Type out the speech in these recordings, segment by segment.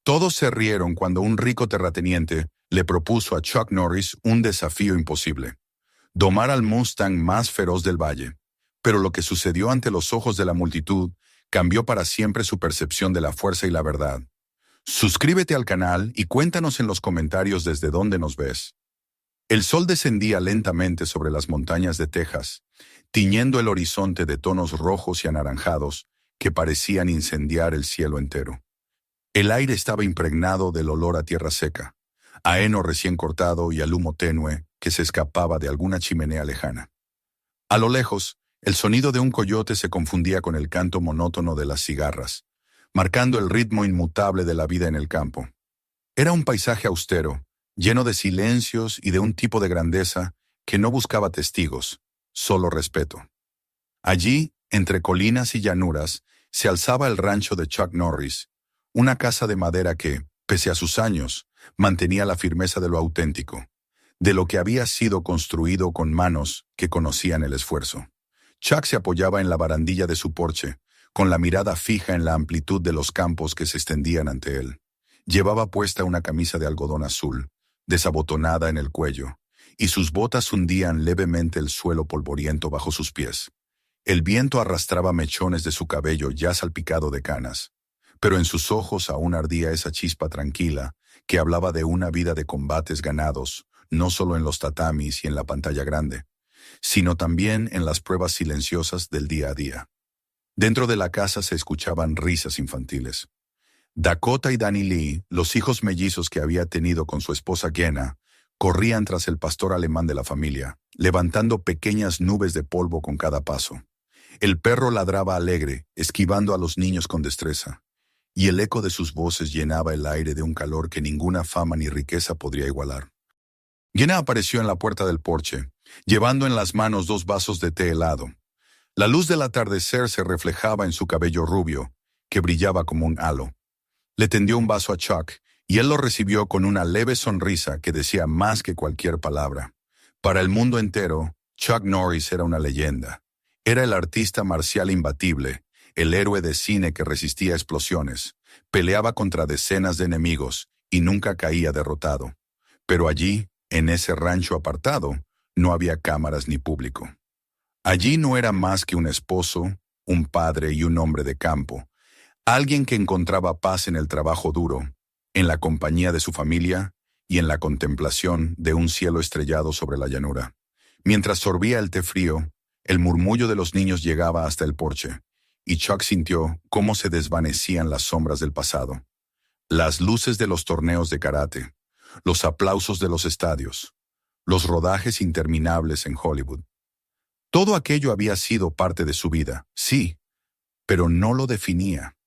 Todos se rieron cuando un rico terrateniente le propuso a Chuck Norris un desafío imposible: domar al Mustang más feroz del valle. Pero lo que sucedió ante los ojos de la multitud cambió para siempre su percepción de la fuerza y la verdad. Suscríbete al canal y cuéntanos en los comentarios desde dónde nos ves. El sol descendía lentamente sobre las montañas de Texas, tiñendo el horizonte de tonos rojos y anaranjados que parecían incendiar el cielo entero. El aire estaba impregnado del olor a tierra seca, a heno recién cortado y al humo tenue que se escapaba de alguna chimenea lejana. A lo lejos, el sonido de un coyote se confundía con el canto monótono de las cigarras, marcando el ritmo inmutable de la vida en el campo. Era un paisaje austero, lleno de silencios y de un tipo de grandeza que no buscaba testigos, solo respeto. Allí, entre colinas y llanuras, se alzaba el rancho de Chuck Norris, una casa de madera que, pese a sus años, mantenía la firmeza de lo auténtico, de lo que había sido construido con manos que conocían el esfuerzo. Chuck se apoyaba en la barandilla de su porche, con la mirada fija en la amplitud de los campos que se extendían ante él. Llevaba puesta una camisa de algodón azul, desabotonada en el cuello, y sus botas hundían levemente el suelo polvoriento bajo sus pies. El viento arrastraba mechones de su cabello ya salpicado de canas, pero en sus ojos aún ardía esa chispa tranquila que hablaba de una vida de combates ganados, no solo en los tatamis y en la pantalla grande, sino también en las pruebas silenciosas del día a día. Dentro de la casa se escuchaban risas infantiles. Dakota y Danny Lee, los hijos mellizos que había tenido con su esposa Jenna, corrían tras el pastor alemán de la familia, levantando pequeñas nubes de polvo con cada paso. El perro ladraba alegre, esquivando a los niños con destreza, y el eco de sus voces llenaba el aire de un calor que ninguna fama ni riqueza podría igualar. Jenna apareció en la puerta del porche, llevando en las manos 2 vasos de té helado. La luz del atardecer se reflejaba en su cabello rubio, que brillaba como un halo. Le tendió un vaso a Chuck, y él lo recibió con una leve sonrisa que decía más que cualquier palabra. Para el mundo entero, Chuck Norris era una leyenda. Era el artista marcial imbatible, el héroe de cine que resistía explosiones, peleaba contra decenas de enemigos y nunca caía derrotado. Pero allí, en ese rancho apartado, no había cámaras ni público. Allí no era más que un esposo, un padre y un hombre de campo, alguien que encontraba paz en el trabajo duro, en la compañía de su familia y en la contemplación de un cielo estrellado sobre la llanura. Mientras sorbía el té frío, el murmullo de los niños llegaba hasta el porche, y Chuck sintió cómo se desvanecían las sombras del pasado. Las luces de los torneos de karate, los aplausos de los estadios, los rodajes interminables en Hollywood. Todo aquello había sido parte de su vida, sí, pero no lo definía.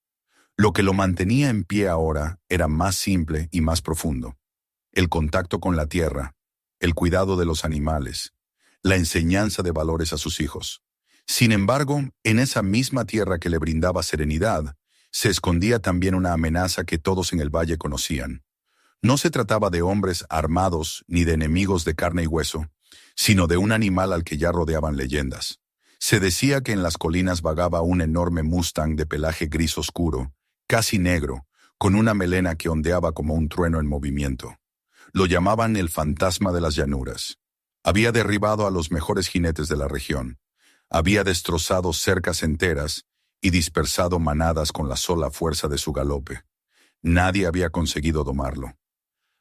Lo que lo mantenía en pie ahora era más simple y más profundo. El contacto con la tierra, el cuidado de los animales, la enseñanza de valores a sus hijos. Sin embargo, en esa misma tierra que le brindaba serenidad, se escondía también una amenaza que todos en el valle conocían. No se trataba de hombres armados ni de enemigos de carne y hueso, sino de un animal al que ya rodeaban leyendas. Se decía que en las colinas vagaba un enorme Mustang de pelaje gris oscuro, casi negro, con una melena que ondeaba como un trueno en movimiento. Lo llamaban el fantasma de las llanuras. Había derribado a los mejores jinetes de la región. Había destrozado cercas enteras y dispersado manadas con la sola fuerza de su galope. Nadie había conseguido domarlo.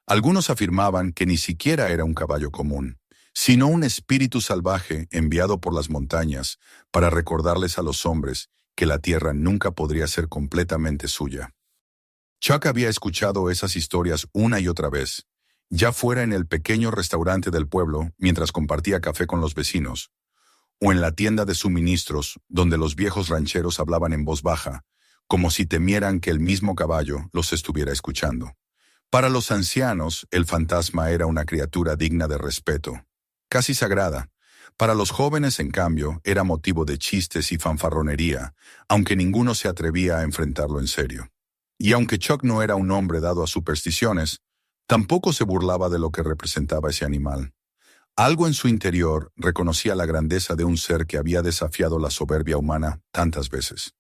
Algunos afirmaban que ni siquiera era un caballo común, sino un espíritu salvaje enviado por las montañas para recordarles a los hombres que la tierra nunca podría ser completamente suya. Chuck había escuchado esas historias una y otra vez, ya fuera en el pequeño restaurante del pueblo mientras compartía café con los vecinos, o en la tienda de suministros donde los viejos rancheros hablaban en voz baja, como si temieran que el mismo caballo los estuviera escuchando. Para los ancianos, el fantasma era una criatura digna de respeto, casi sagrada. Para los jóvenes, en cambio, era motivo de chistes y fanfarronería, aunque ninguno se atrevía a enfrentarlo en serio. Y aunque Chuck no era un hombre dado a supersticiones, tampoco se burlaba de lo que representaba ese animal. Algo en su interior reconocía la grandeza de un ser que había desafiado la soberbia humana tantas veces.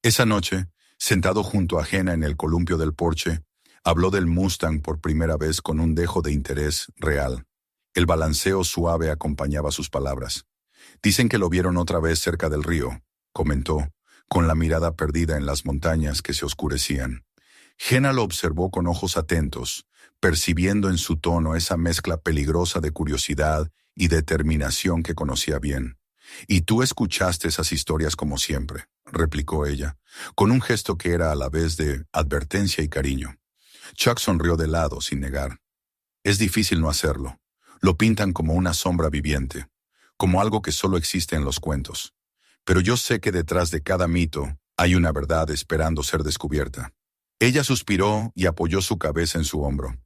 Esa noche, sentado junto a Jenna en el columpio del porche, Habló del Mustang por primera vez con un dejo de interés real. El balanceo suave acompañaba sus palabras. Dicen que lo vieron otra vez cerca del río, comentó, con la mirada perdida en las montañas que se oscurecían. Jenna lo observó con ojos atentos, percibiendo en su tono esa mezcla peligrosa de curiosidad y determinación que conocía bien. «Y tú escuchaste esas historias como siempre», replicó ella, con un gesto que era a la vez de advertencia y cariño. Chuck sonrió de lado, sin negar. «Es difícil no hacerlo. Lo pintan como una sombra viviente, como algo que solo existe en los cuentos. Pero yo sé que detrás de cada mito hay una verdad esperando ser descubierta». Ella suspiró y apoyó su cabeza en su hombro.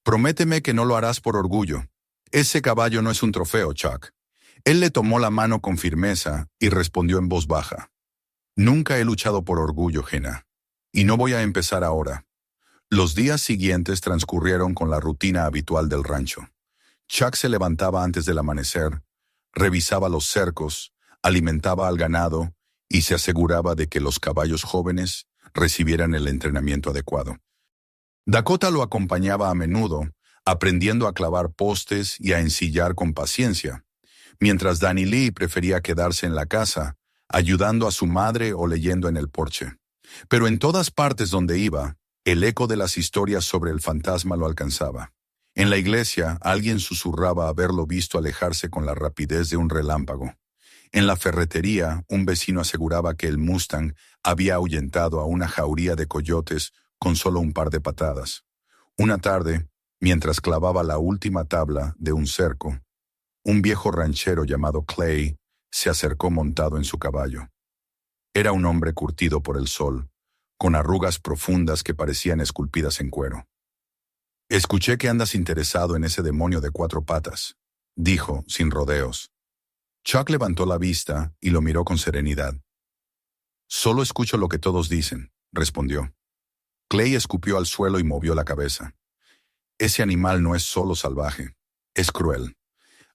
«Prométeme que no lo harás por orgullo. Ese caballo no es un trofeo, Chuck». Él le tomó la mano con firmeza y respondió en voz baja. «Nunca he luchado por orgullo, Jenna. Y no voy a empezar ahora». Los días siguientes transcurrieron con la rutina habitual del rancho. Chuck se levantaba antes del amanecer, revisaba los cercos, alimentaba al ganado y se aseguraba de que los caballos jóvenes recibieran el entrenamiento adecuado. Dakota lo acompañaba a menudo, aprendiendo a clavar postes y a ensillar con paciencia, mientras Danny Lee prefería quedarse en la casa, ayudando a su madre o leyendo en el porche. Pero en todas partes donde iba, el eco de las historias sobre el fantasma lo alcanzaba. En la iglesia, alguien susurraba haberlo visto alejarse con la rapidez de un relámpago. En la ferretería, un vecino aseguraba que el Mustang había ahuyentado a una jauría de coyotes con solo un par de patadas. Una tarde, mientras clavaba la última tabla de un cerco, un viejo ranchero llamado Clay se acercó montado en su caballo. Era un hombre curtido por el sol, con arrugas profundas que parecían esculpidas en cuero. «Escuché que andas interesado en ese demonio de 4 patas», dijo, sin rodeos. Chuck levantó la vista y lo miró con serenidad. «Solo escucho lo que todos dicen», respondió. Clay escupió al suelo y movió la cabeza. «Ese animal no es solo salvaje, es cruel.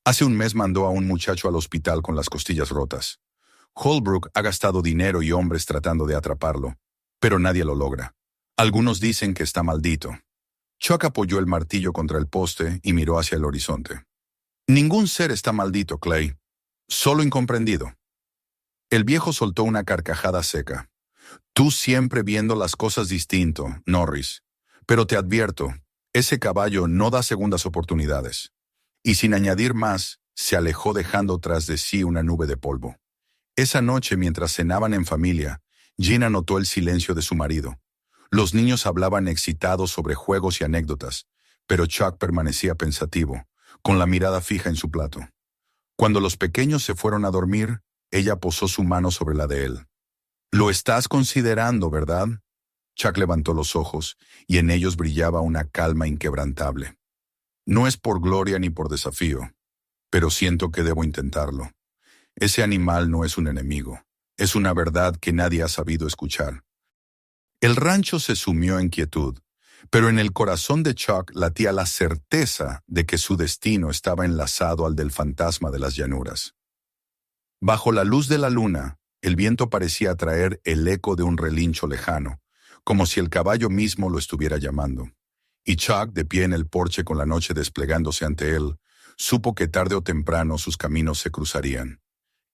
Hace un mes mandó a un muchacho al hospital con las costillas rotas. Holbrook ha gastado dinero y hombres tratando de atraparlo, pero nadie lo logra. Algunos dicen que está maldito». Chuck apoyó el martillo contra el poste y miró hacia el horizonte. «Ningún ser está maldito, Clay. Solo incomprendido». El viejo soltó una carcajada seca. «Tú siempre viendo las cosas distinto, Norris. Pero te advierto, ese caballo no da segundas oportunidades». Y sin añadir más, se alejó dejando tras de sí una nube de polvo. Esa noche, mientras cenaban en familia, Gina notó el silencio de su marido. Los niños hablaban excitados sobre juegos y anécdotas, pero Chuck permanecía pensativo, con la mirada fija en su plato. Cuando los pequeños se fueron a dormir, ella posó su mano sobre la de él. «Lo estás considerando, ¿verdad?» Chuck levantó los ojos, y en ellos brillaba una calma inquebrantable. «No es por gloria ni por desafío, pero siento que debo intentarlo. Ese animal no es un enemigo, es una verdad que nadie ha sabido escuchar». El rancho se sumió en quietud, pero en el corazón de Chuck latía la certeza de que su destino estaba enlazado al del fantasma de las llanuras. Bajo la luz de la luna, el viento parecía traer el eco de un relincho lejano, como si el caballo mismo lo estuviera llamando. Y Chuck, de pie en el porche con la noche desplegándose ante él, supo que tarde o temprano sus caminos se cruzarían.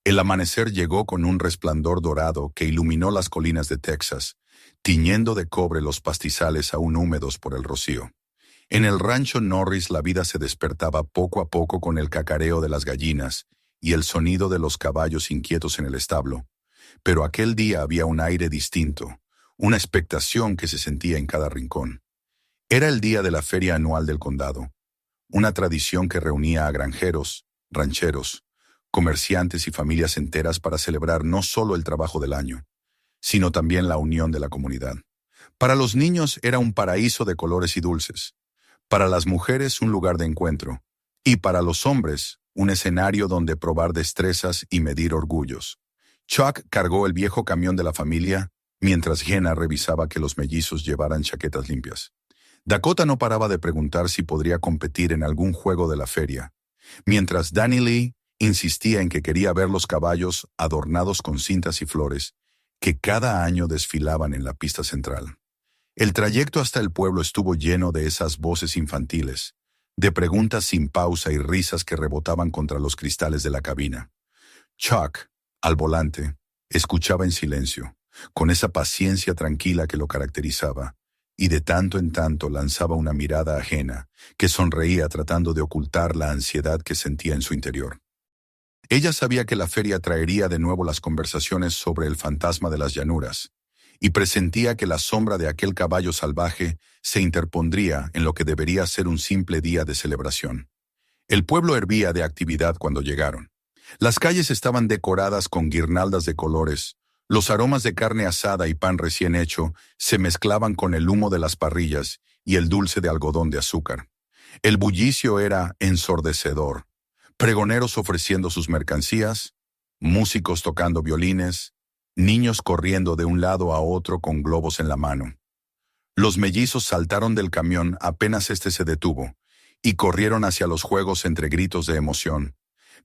El amanecer llegó con un resplandor dorado que iluminó las colinas de Texas, tiñendo de cobre los pastizales aún húmedos por el rocío. En el rancho Norris la vida se despertaba poco a poco con el cacareo de las gallinas y el sonido de los caballos inquietos en el establo. Pero aquel día había un aire distinto, una expectación que se sentía en cada rincón. Era el día de la feria anual del condado, una tradición que reunía a granjeros, rancheros, comerciantes y familias enteras para celebrar no solo el trabajo del año, sino también la unión de la comunidad. Para los niños era un paraíso de colores y dulces, para las mujeres un lugar de encuentro, y para los hombres un escenario donde probar destrezas y medir orgullos. Chuck cargó el viejo camión de la familia, mientras Jenna revisaba que los mellizos llevaran chaquetas limpias. Dakota no paraba de preguntar si podría competir en algún juego de la feria, mientras Danny Lee insistía en que quería ver los caballos adornados con cintas y flores que cada año desfilaban en la pista central. El trayecto hasta el pueblo estuvo lleno de esas voces infantiles, de preguntas sin pausa y risas que rebotaban contra los cristales de la cabina. Chuck, al volante, escuchaba en silencio, con esa paciencia tranquila que lo caracterizaba, y de tanto en tanto lanzaba una mirada ajena, que sonreía tratando de ocultar la ansiedad que sentía en su interior. Ella sabía que la feria traería de nuevo las conversaciones sobre el fantasma de las llanuras, y presentía que la sombra de aquel caballo salvaje se interpondría en lo que debería ser un simple día de celebración. El pueblo hervía de actividad cuando llegaron. Las calles estaban decoradas con guirnaldas de colores, los aromas de carne asada y pan recién hecho se mezclaban con el humo de las parrillas y el dulce de algodón de azúcar. El bullicio era ensordecedor. Pregoneros ofreciendo sus mercancías, músicos tocando violines, niños corriendo de un lado a otro con globos en la mano. Los mellizos saltaron del camión apenas éste se detuvo y corrieron hacia los juegos entre gritos de emoción,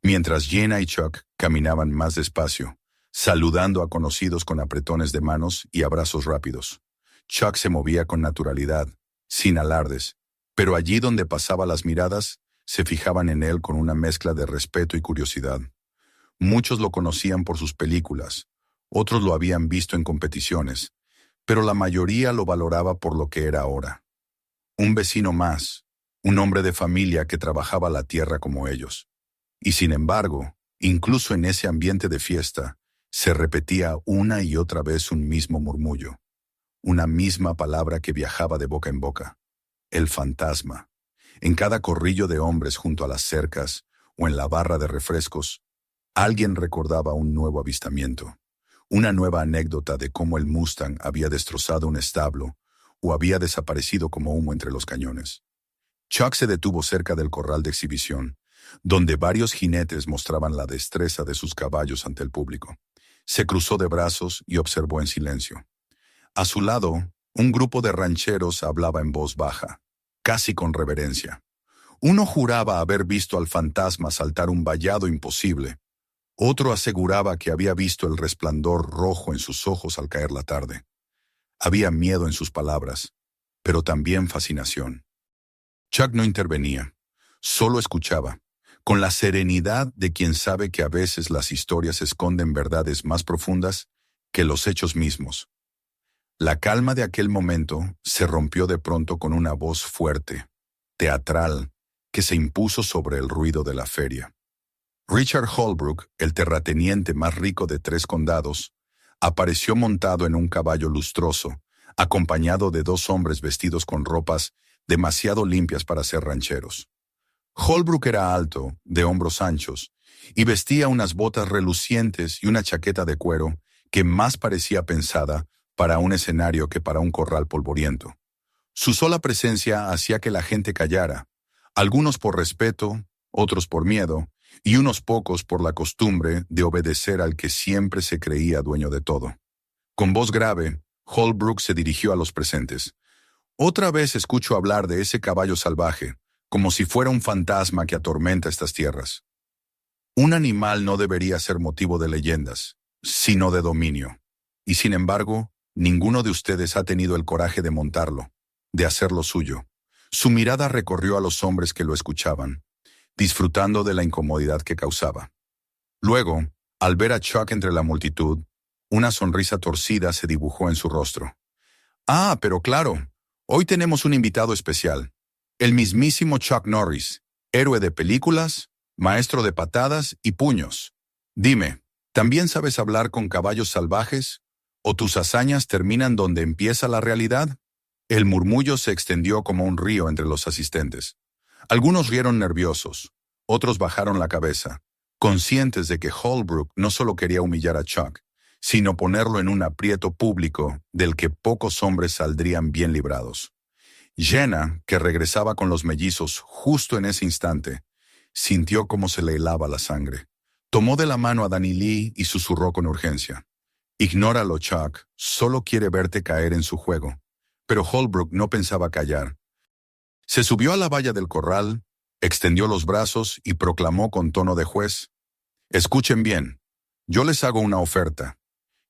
mientras Jenna y Chuck caminaban más despacio, saludando a conocidos con apretones de manos y abrazos rápidos. Chuck se movía con naturalidad, sin alardes, pero allí donde pasaba las miradas, se fijaban en él con una mezcla de respeto y curiosidad. Muchos lo conocían por sus películas, otros lo habían visto en competiciones, pero la mayoría lo valoraba por lo que era ahora. Un vecino más, un hombre de familia que trabajaba la tierra como ellos. Y sin embargo, incluso en ese ambiente de fiesta, se repetía una y otra vez un mismo murmullo, una misma palabra que viajaba de boca en boca: el fantasma. En cada corrillo de hombres junto a las cercas o en la barra de refrescos, alguien recordaba un nuevo avistamiento, una nueva anécdota de cómo el Mustang había destrozado un establo o había desaparecido como humo entre los cañones. Chuck se detuvo cerca del corral de exhibición, donde varios jinetes mostraban la destreza de sus caballos ante el público. Se cruzó de brazos y observó en silencio. A su lado, un grupo de rancheros hablaba en voz baja, casi con reverencia. Uno juraba haber visto al fantasma saltar un vallado imposible. Otro aseguraba que había visto el resplandor rojo en sus ojos al caer la tarde. Había miedo en sus palabras, pero también fascinación. Chuck no intervenía, solo escuchaba, con la serenidad de quien sabe que a veces las historias esconden verdades más profundas que los hechos mismos. La calma de aquel momento se rompió de pronto con una voz fuerte, teatral, que se impuso sobre el ruido de la feria. Richard Holbrook, el terrateniente más rico de 3 condados, apareció montado en un caballo lustroso, acompañado de 2 hombres vestidos con ropas demasiado limpias para ser rancheros. Holbrook era alto, de hombros anchos, y vestía unas botas relucientes y una chaqueta de cuero que más parecía pensada para un escenario que para un corral polvoriento. Su sola presencia hacía que la gente callara, algunos por respeto, otros por miedo, y unos pocos por la costumbre de obedecer al que siempre se creía dueño de todo. Con voz grave, Holbrook se dirigió a los presentes. Otra vez escucho hablar de ese caballo salvaje, como si fuera un fantasma que atormenta estas tierras. Un animal no debería ser motivo de leyendas, sino de dominio. Y sin embargo, ninguno de ustedes ha tenido el coraje de montarlo, de hacerlo suyo. Su mirada recorrió a los hombres que lo escuchaban, disfrutando de la incomodidad que causaba. Luego, al ver a Chuck entre la multitud, una sonrisa torcida se dibujó en su rostro. «Ah, pero claro, hoy tenemos un invitado especial. El mismísimo Chuck Norris, héroe de películas, maestro de patadas y puños. Dime, ¿también sabes hablar con caballos salvajes? ¿O tus hazañas terminan donde empieza la realidad?» El murmullo se extendió como un río entre los asistentes. Algunos rieron nerviosos, otros bajaron la cabeza, conscientes de que Holbrook no solo quería humillar a Chuck, sino ponerlo en un aprieto público del que pocos hombres saldrían bien librados. Jenna, que regresaba con los mellizos justo en ese instante, sintió cómo se le helaba la sangre. Tomó de la mano a Danny Lee y susurró con urgencia: «Ignóralo, Chuck, solo quiere verte caer en su juego». Pero Holbrook no pensaba callar. Se subió a la valla del corral, extendió los brazos y proclamó con tono de juez: «Escuchen bien, yo les hago una oferta.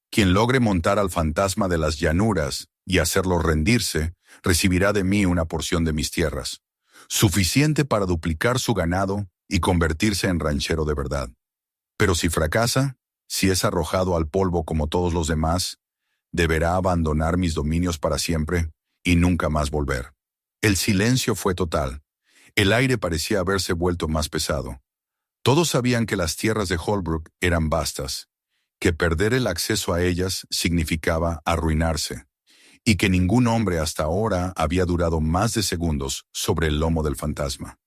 Quien logre montar al fantasma de las llanuras y hacerlo rendirse, recibirá de mí una porción de mis tierras, suficiente para duplicar su ganado y convertirse en ranchero de verdad. Pero si fracasa, si es arrojado al polvo como todos los demás, deberá abandonar mis dominios para siempre y nunca más volver. El silencio fue total. El aire parecía haberse vuelto más pesado. Todos sabían que las tierras de Holbrook eran vastas, que perder el acceso a ellas significaba arruinarse, y que ningún hombre hasta ahora había durado más de segundos sobre el lomo del fantasma.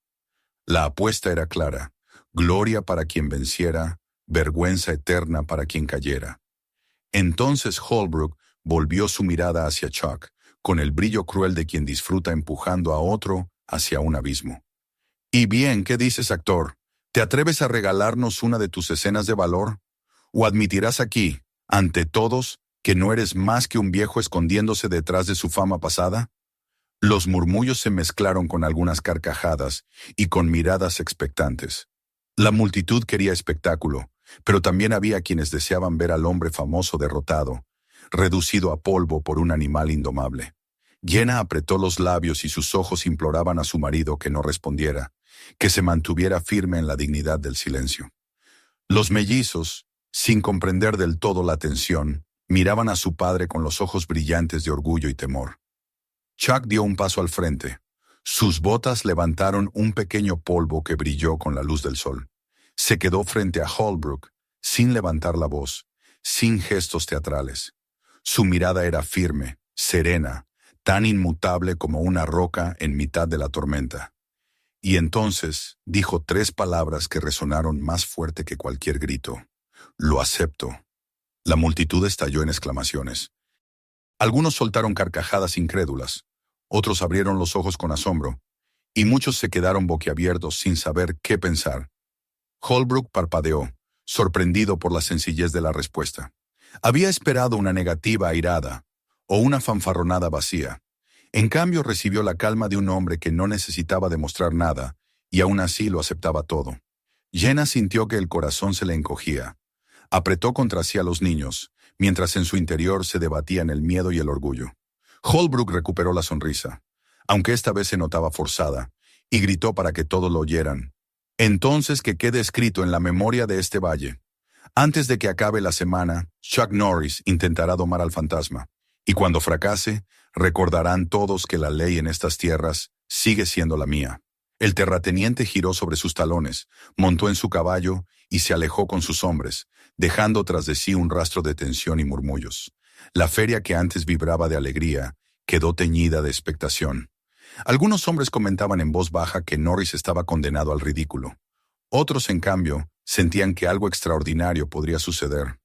La apuesta era clara: gloria para quien venciera, vergüenza eterna para quien cayera. Entonces Holbrook volvió su mirada hacia Chuck, con el brillo cruel de quien disfruta empujando a otro hacia un abismo. «Y bien, ¿qué dices, actor? ¿Te atreves a regalarnos una de tus escenas de valor? ¿O admitirás aquí, ante todos, que no eres más que un viejo escondiéndose detrás de su fama pasada?» Los murmullos se mezclaron con algunas carcajadas y con miradas expectantes. La multitud quería espectáculo, pero también había quienes deseaban ver al hombre famoso derrotado, reducido a polvo por un animal indomable. Jenna apretó los labios y sus ojos imploraban a su marido que no respondiera, que se mantuviera firme en la dignidad del silencio. Los mellizos, sin comprender del todo la tensión, miraban a su padre con los ojos brillantes de orgullo y temor. Chuck dio un paso al frente. Sus botas levantaron un pequeño polvo que brilló con la luz del sol. Se quedó frente a Holbrook, sin levantar la voz, sin gestos teatrales. Su mirada era firme, serena, tan inmutable como una roca en mitad de la tormenta. Y entonces dijo 3 palabras que resonaron más fuerte que cualquier grito: «Lo acepto». La multitud estalló en exclamaciones. Algunos soltaron carcajadas incrédulas, otros abrieron los ojos con asombro, y muchos se quedaron boquiabiertos sin saber qué pensar. Holbrook parpadeó, sorprendido por la sencillez de la respuesta. Había esperado una negativa airada o una fanfarronada vacía. En cambio, recibió la calma de un hombre que no necesitaba demostrar nada y aún así lo aceptaba todo. Jenna sintió que el corazón se le encogía. Apretó contra sí a los niños, mientras en su interior se debatían el miedo y el orgullo. Holbrook recuperó la sonrisa, aunque esta vez se notaba forzada, y gritó para que todos lo oyeran: «Entonces que quede escrito en la memoria de este valle. Antes de que acabe la semana, Chuck Norris intentará domar al fantasma, y cuando fracase, recordarán todos que la ley en estas tierras sigue siendo la mía». El terrateniente giró sobre sus talones, montó en su caballo y se alejó con sus hombres, dejando tras de sí un rastro de tensión y murmullos. La feria, que antes vibraba de alegría, quedó teñida de expectación. Algunos hombres comentaban en voz baja que Norris estaba condenado al ridículo. Otros, en cambio, sentían que algo extraordinario podría suceder.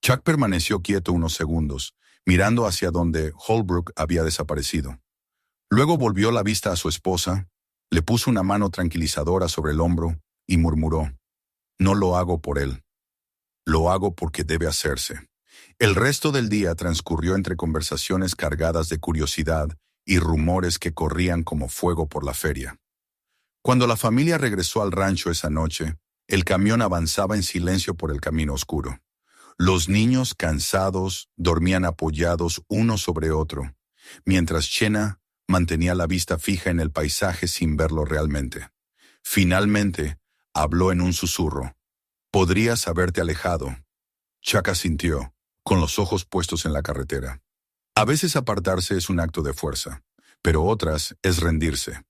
Chuck permaneció quieto unos segundos, mirando hacia donde Holbrook había desaparecido. Luego volvió la vista a su esposa, le puso una mano tranquilizadora sobre el hombro y murmuró: «No lo hago por él. Lo hago porque debe hacerse». El resto del día transcurrió entre conversaciones cargadas de curiosidad y rumores que corrían como fuego por la feria. Cuando la familia regresó al rancho esa noche, el camión avanzaba en silencio por el camino oscuro. Los niños, cansados, dormían apoyados uno sobre otro, mientras Jenna mantenía la vista fija en el paisaje sin verlo realmente. Finalmente, habló en un susurro: «Podrías haberte alejado». Chuck asintió, con los ojos puestos en la carretera. A veces apartarse es un acto de fuerza, pero otras es rendirse.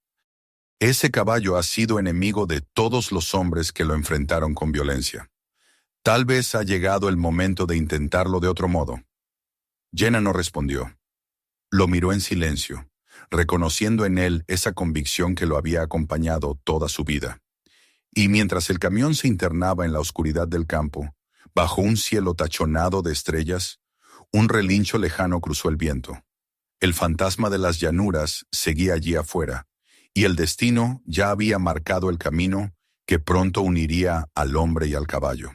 Ese caballo ha sido enemigo de todos los hombres que lo enfrentaron con violencia. Tal vez ha llegado el momento de intentarlo de otro modo. Jenna no respondió. Lo miró en silencio, reconociendo en él esa convicción que lo había acompañado toda su vida. Y mientras el camión se internaba en la oscuridad del campo, bajo un cielo tachonado de estrellas, un relincho lejano cruzó el viento. El fantasma de las llanuras seguía allí afuera, y el destino ya había marcado el camino que pronto uniría al hombre y al caballo.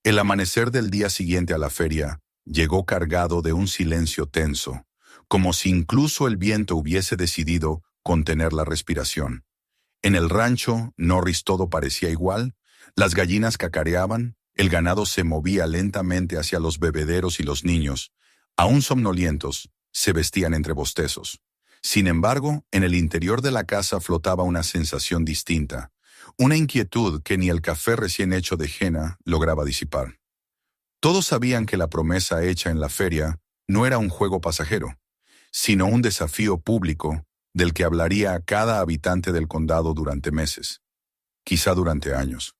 El amanecer del día siguiente a la feria llegó cargado de un silencio tenso, como si incluso el viento hubiese decidido contener la respiración. En el rancho, Norris, todo parecía igual. Las gallinas cacareaban, el ganado se movía lentamente hacia los bebederos y los niños, aún somnolientos, se vestían entre bostezos. Sin embargo, en el interior de la casa flotaba una sensación distinta, una inquietud que ni el café recién hecho de henna lograba disipar. Todos sabían que la promesa hecha en la feria no era un juego pasajero, sino un desafío público del que hablaría a cada habitante del condado durante meses, quizá durante años.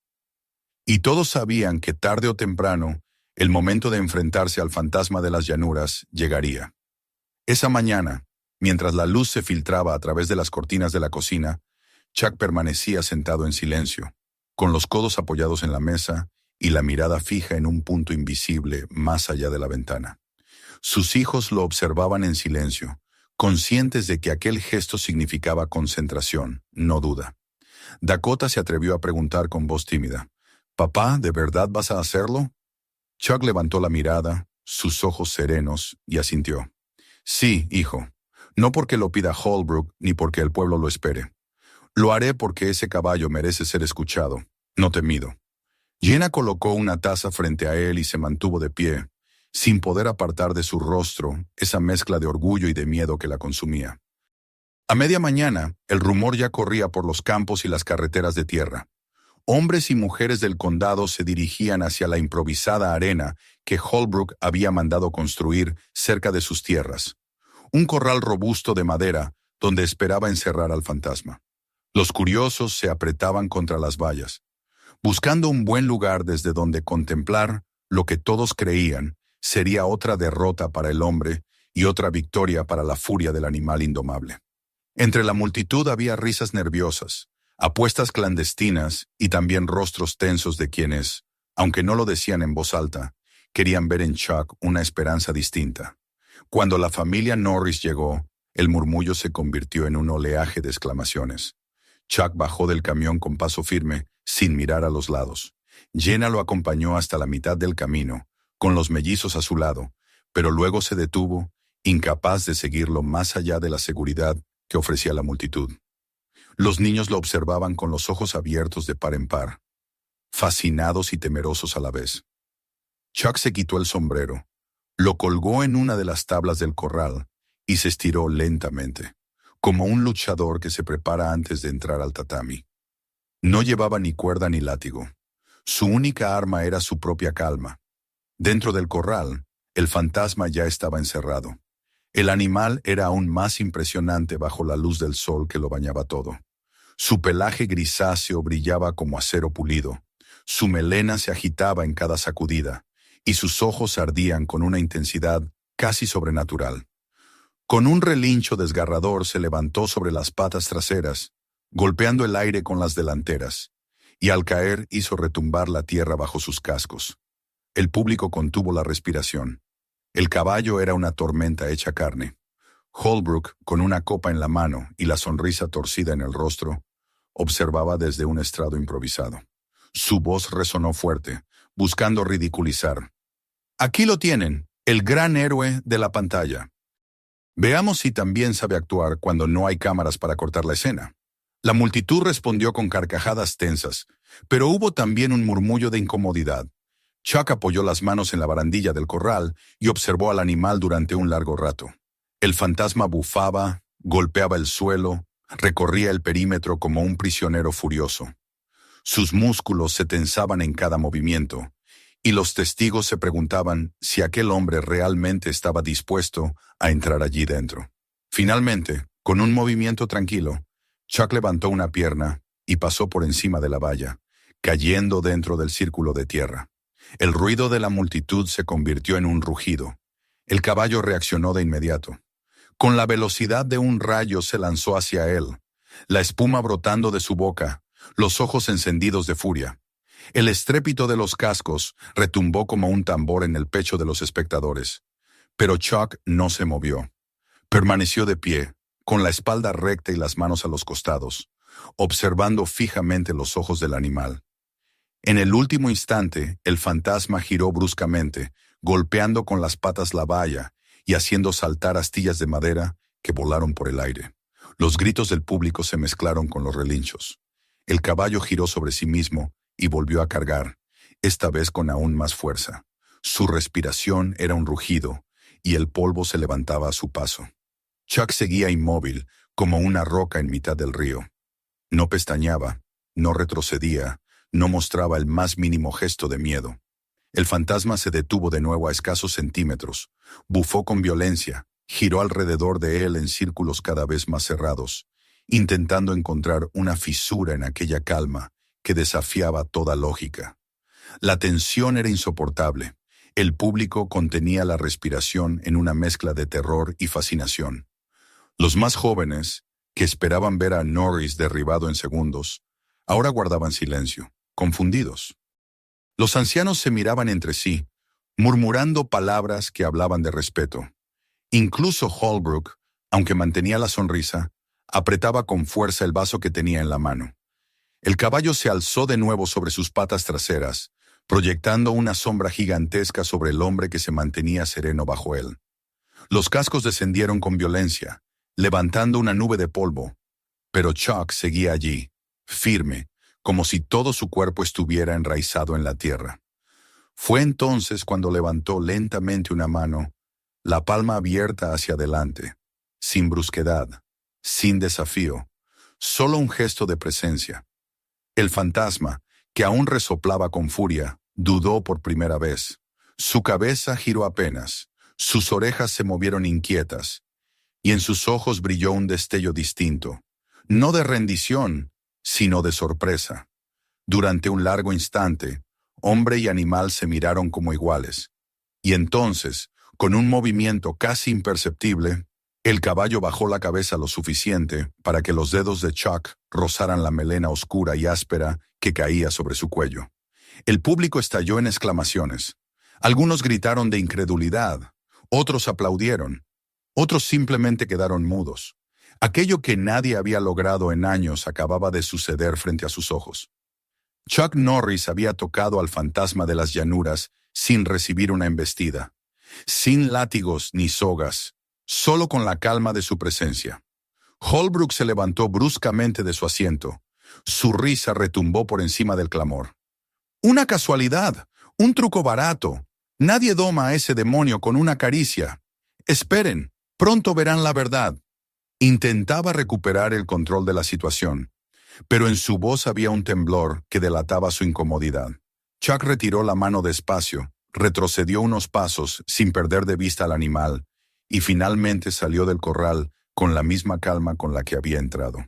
Y todos sabían que tarde o temprano, el momento de enfrentarse al fantasma de las llanuras llegaría. Esa mañana, mientras la luz se filtraba a través de las cortinas de la cocina, Chuck permanecía sentado en silencio, con los codos apoyados en la mesa y la mirada fija en un punto invisible más allá de la ventana. Sus hijos lo observaban en silencio, conscientes de que aquel gesto significaba concentración, no duda. Dakota se atrevió a preguntar con voz tímida, «¿Papá, de verdad vas a hacerlo?» Chuck levantó la mirada, sus ojos serenos, y asintió. «Sí, hijo. No porque lo pida Holbrook ni porque el pueblo lo espere. Lo haré porque ese caballo merece ser escuchado. No te mido». Jenna colocó una taza frente a él y se mantuvo de pie, sin poder apartar de su rostro esa mezcla de orgullo y de miedo que la consumía. A media mañana, el rumor ya corría por los campos y las carreteras de tierra. Hombres y mujeres del condado se dirigían hacia la improvisada arena que Holbrook había mandado construir cerca de sus tierras, un corral robusto de madera donde esperaba encerrar al fantasma. Los curiosos se apretaban contra las vallas, buscando un buen lugar desde donde contemplar lo que todos creían sería otra derrota para el hombre y otra victoria para la furia del animal indomable. Entre la multitud había risas nerviosas, apuestas clandestinas y también rostros tensos de quienes, aunque no lo decían en voz alta, querían ver en Chuck una esperanza distinta. Cuando la familia Norris llegó, el murmullo se convirtió en un oleaje de exclamaciones. Chuck bajó del camión con paso firme, sin mirar a los lados. Jenna lo acompañó hasta la mitad del camino, con los mellizos a su lado, pero luego se detuvo, incapaz de seguirlo más allá de la seguridad que ofrecía la multitud. Los niños lo observaban con los ojos abiertos de par en par, fascinados y temerosos a la vez. Chuck se quitó el sombrero, lo colgó en una de las tablas del corral y se estiró lentamente, como un luchador que se prepara antes de entrar al tatami. No llevaba ni cuerda ni látigo. Su única arma era su propia calma. Dentro del corral, el fantasma ya estaba encerrado. El animal era aún más impresionante bajo la luz del sol que lo bañaba todo. Su pelaje grisáceo brillaba como acero pulido. Su melena se agitaba en cada sacudida, y sus ojos ardían con una intensidad casi sobrenatural. Con un relincho desgarrador se levantó sobre las patas traseras, golpeando el aire con las delanteras, y al caer hizo retumbar la tierra bajo sus cascos. El público contuvo la respiración. El caballo era una tormenta hecha carne. Holbrook, con una copa en la mano y la sonrisa torcida en el rostro, observaba desde un estrado improvisado. Su voz resonó fuerte, buscando ridiculizar. «Aquí lo tienen, el gran héroe de la pantalla. Veamos si también sabe actuar cuando no hay cámaras para cortar la escena». La multitud respondió con carcajadas tensas, pero hubo también un murmullo de incomodidad. Chuck apoyó las manos en la barandilla del corral y observó al animal durante un largo rato. El fantasma bufaba, golpeaba el suelo, recorría el perímetro como un prisionero furioso. Sus músculos se tensaban en cada movimiento, y los testigos se preguntaban si aquel hombre realmente estaba dispuesto a entrar allí dentro. Finalmente, con un movimiento tranquilo, Chuck levantó una pierna y pasó por encima de la valla, cayendo dentro del círculo de tierra. El ruido de la multitud se convirtió en un rugido. El caballo reaccionó de inmediato. Con la velocidad de un rayo se lanzó hacia él, la espuma brotando de su boca, los ojos encendidos de furia. El estrépito de los cascos retumbó como un tambor en el pecho de los espectadores. Pero Chuck no se movió. Permaneció de pie, con la espalda recta y las manos a los costados, observando fijamente los ojos del animal. En el último instante, el fantasma giró bruscamente, golpeando con las patas la valla y haciendo saltar astillas de madera que volaron por el aire. Los gritos del público se mezclaron con los relinchos. El caballo giró sobre sí mismo y volvió a cargar, esta vez con aún más fuerza. Su respiración era un rugido, y el polvo se levantaba a su paso. Chuck seguía inmóvil, como una roca en mitad del río. No pestañeaba, no retrocedía, no mostraba el más mínimo gesto de miedo. El fantasma se detuvo de nuevo a escasos centímetros, bufó con violencia, giró alrededor de él en círculos cada vez más cerrados, intentando encontrar una fisura en aquella calma que desafiaba toda lógica. La tensión era insoportable. El público contenía la respiración en una mezcla de terror y fascinación. Los más jóvenes, que esperaban ver a Norris derribado en segundos, ahora guardaban silencio, confundidos. Los ancianos se miraban entre sí, murmurando palabras que hablaban de respeto. Incluso Holbrook, aunque mantenía la sonrisa, apretaba con fuerza el vaso que tenía en la mano. El caballo se alzó de nuevo sobre sus patas traseras, proyectando una sombra gigantesca sobre el hombre que se mantenía sereno bajo él. Los cascos descendieron con violencia, levantando una nube de polvo, pero Chuck seguía allí, firme, como si todo su cuerpo estuviera enraizado en la tierra. Fue entonces cuando levantó lentamente una mano, la palma abierta hacia adelante, sin brusquedad, sin desafío, solo un gesto de presencia. El fantasma, que aún resoplaba con furia, dudó por primera vez. Su cabeza giró apenas, sus orejas se movieron inquietas, y en sus ojos brilló un destello distinto, no de rendición, sino de sorpresa. Durante un largo instante, hombre y animal se miraron como iguales, y entonces, con un movimiento casi imperceptible, el caballo bajó la cabeza lo suficiente para que los dedos de Chuck rozaran la melena oscura y áspera que caía sobre su cuello. El público estalló en exclamaciones. Algunos gritaron de incredulidad, otros aplaudieron, otros simplemente quedaron mudos. Aquello que nadie había logrado en años acababa de suceder frente a sus ojos. Chuck Norris había tocado al fantasma de las llanuras sin recibir una embestida, sin látigos ni sogas, solo con la calma de su presencia. Holbrook se levantó bruscamente de su asiento. Su risa retumbó por encima del clamor. «Una casualidad, un truco barato. Nadie doma a ese demonio con una caricia. Esperen, pronto verán la verdad». Intentaba recuperar el control de la situación, pero en su voz había un temblor que delataba su incomodidad. Chuck retiró la mano despacio, retrocedió unos pasos sin perder de vista al animal, y finalmente salió del corral con la misma calma con la que había entrado.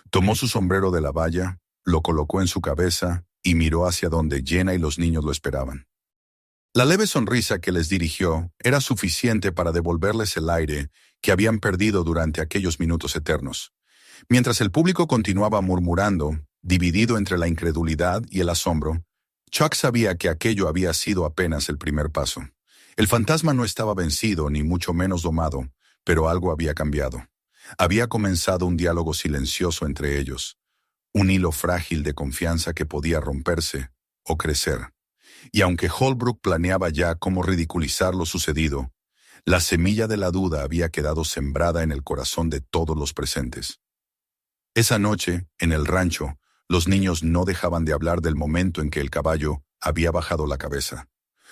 Tomó su sombrero de la valla, lo colocó en su cabeza y miró hacia donde Jenna y los niños lo esperaban. La leve sonrisa que les dirigió era suficiente para devolverles el aire que habían perdido durante aquellos minutos eternos. Mientras el público continuaba murmurando, dividido entre la incredulidad y el asombro, Chuck sabía que aquello había sido apenas el primer paso. El fantasma no estaba vencido, ni mucho menos domado, pero algo había cambiado. Había comenzado un diálogo silencioso entre ellos, un hilo frágil de confianza que podía romperse o crecer. Y aunque Holbrook planeaba ya cómo ridiculizar lo sucedido, la semilla de la duda había quedado sembrada en el corazón de todos los presentes. Esa noche, en el rancho, los niños no dejaban de hablar del momento en que el caballo había bajado la cabeza.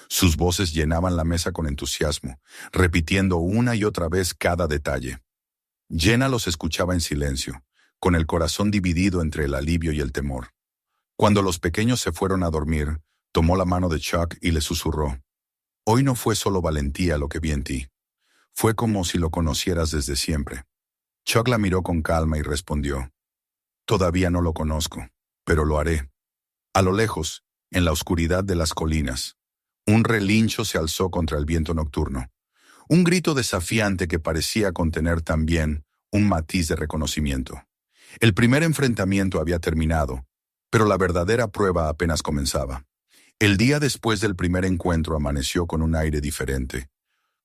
Sus voces llenaban la mesa con entusiasmo, repitiendo una y otra vez cada detalle. Jenna los escuchaba en silencio, con el corazón dividido entre el alivio y el temor. Cuando los pequeños se fueron a dormir, tomó la mano de Chuck y le susurró: «Hoy no fue solo valentía lo que vi en ti. Fue como si lo conocieras desde siempre». Chuck la miró con calma y respondió: «Todavía no lo conozco, pero lo haré». A lo lejos, en la oscuridad de las colinas, un relincho se alzó contra el viento nocturno. Un grito desafiante que parecía contener también un matiz de reconocimiento. El primer enfrentamiento había terminado, pero la verdadera prueba apenas comenzaba. El día después del primer encuentro amaneció con un aire diferente,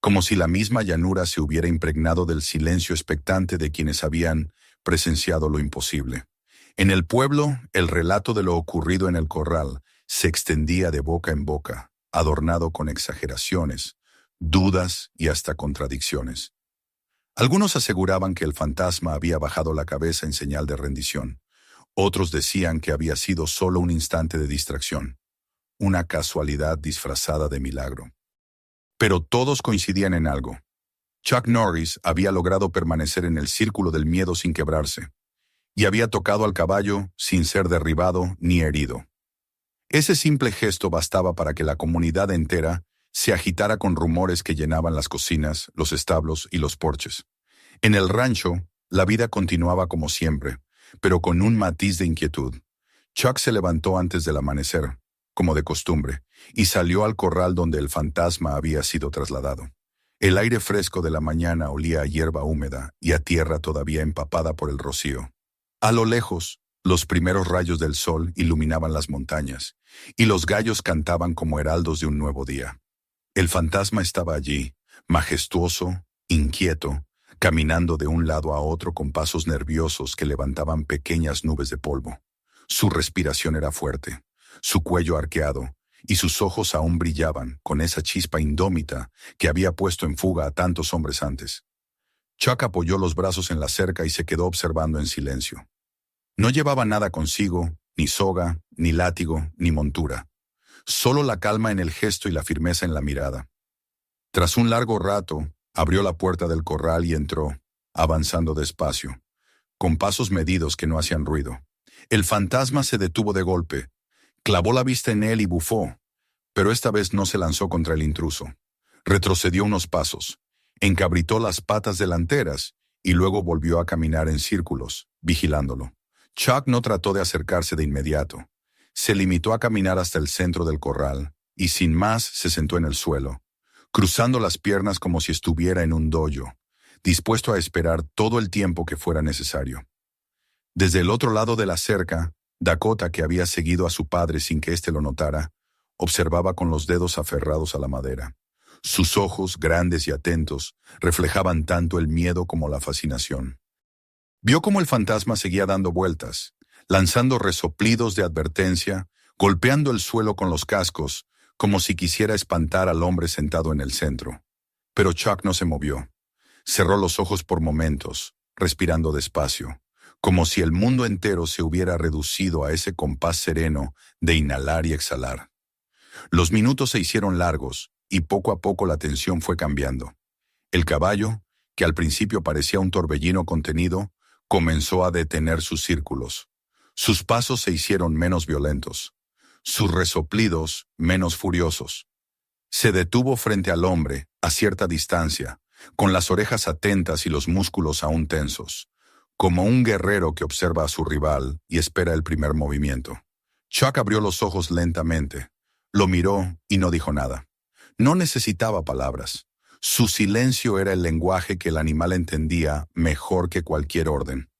como si la misma llanura se hubiera impregnado del silencio expectante de quienes habían presenciado lo imposible. En el pueblo, el relato de lo ocurrido en el corral se extendía de boca en boca, adornado con exageraciones, dudas y hasta contradicciones. Algunos aseguraban que el fantasma había bajado la cabeza en señal de rendición. Otros decían que había sido solo un instante de distracción, una casualidad disfrazada de milagro. Pero todos coincidían en algo. Chuck Norris había logrado permanecer en el círculo del miedo sin quebrarse, y había tocado al caballo sin ser derribado ni herido. Ese simple gesto bastaba para que la comunidad entera se agitara con rumores que llenaban las cocinas, los establos y los porches. En el rancho, la vida continuaba como siempre, pero con un matiz de inquietud. Chuck se levantó antes del amanecer, como de costumbre, y salió al corral donde el fantasma había sido trasladado. El aire fresco de la mañana olía a hierba húmeda y a tierra todavía empapada por el rocío. A lo lejos, los primeros rayos del sol iluminaban las montañas, y los gallos cantaban como heraldos de un nuevo día. El fantasma estaba allí, majestuoso, inquieto, caminando de un lado a otro con pasos nerviosos que levantaban pequeñas nubes de polvo. Su respiración era fuerte, su cuello arqueado, y sus ojos aún brillaban con esa chispa indómita que había puesto en fuga a tantos hombres antes. Chuck apoyó los brazos en la cerca y se quedó observando en silencio. No llevaba nada consigo, ni soga, ni látigo, ni montura. Solo la calma en el gesto y la firmeza en la mirada. Tras un largo rato, abrió la puerta del corral y entró, avanzando despacio, con pasos medidos que no hacían ruido. El fantasma se detuvo de golpe, clavó la vista en él y bufó, pero esta vez no se lanzó contra el intruso. Retrocedió unos pasos, encabritó las patas delanteras y luego volvió a caminar en círculos, vigilándolo. Chuck no trató de acercarse de inmediato. Se limitó a caminar hasta el centro del corral y sin más se sentó en el suelo, cruzando las piernas como si estuviera en un dojo, dispuesto a esperar todo el tiempo que fuera necesario. Desde el otro lado de la cerca, Dakota, que había seguido a su padre sin que éste lo notara, observaba con los dedos aferrados a la madera. Sus ojos, grandes y atentos, reflejaban tanto el miedo como la fascinación. Vio cómo el fantasma seguía dando vueltas, lanzando resoplidos de advertencia, golpeando el suelo con los cascos, como si quisiera espantar al hombre sentado en el centro. Pero Chuck no se movió. Cerró los ojos por momentos, respirando despacio, como si el mundo entero se hubiera reducido a ese compás sereno de inhalar y exhalar. Los minutos se hicieron largos, y poco a poco la tensión fue cambiando. El caballo, que al principio parecía un torbellino contenido, comenzó a detener sus círculos. Sus pasos se hicieron menos violentos, sus resoplidos menos furiosos. Se detuvo frente al hombre, a cierta distancia, con las orejas atentas y los músculos aún tensos, como un guerrero que observa a su rival y espera el primer movimiento. Chuck abrió los ojos lentamente, lo miró y no dijo nada. No necesitaba palabras. Su silencio era el lenguaje que el animal entendía mejor que cualquier orden.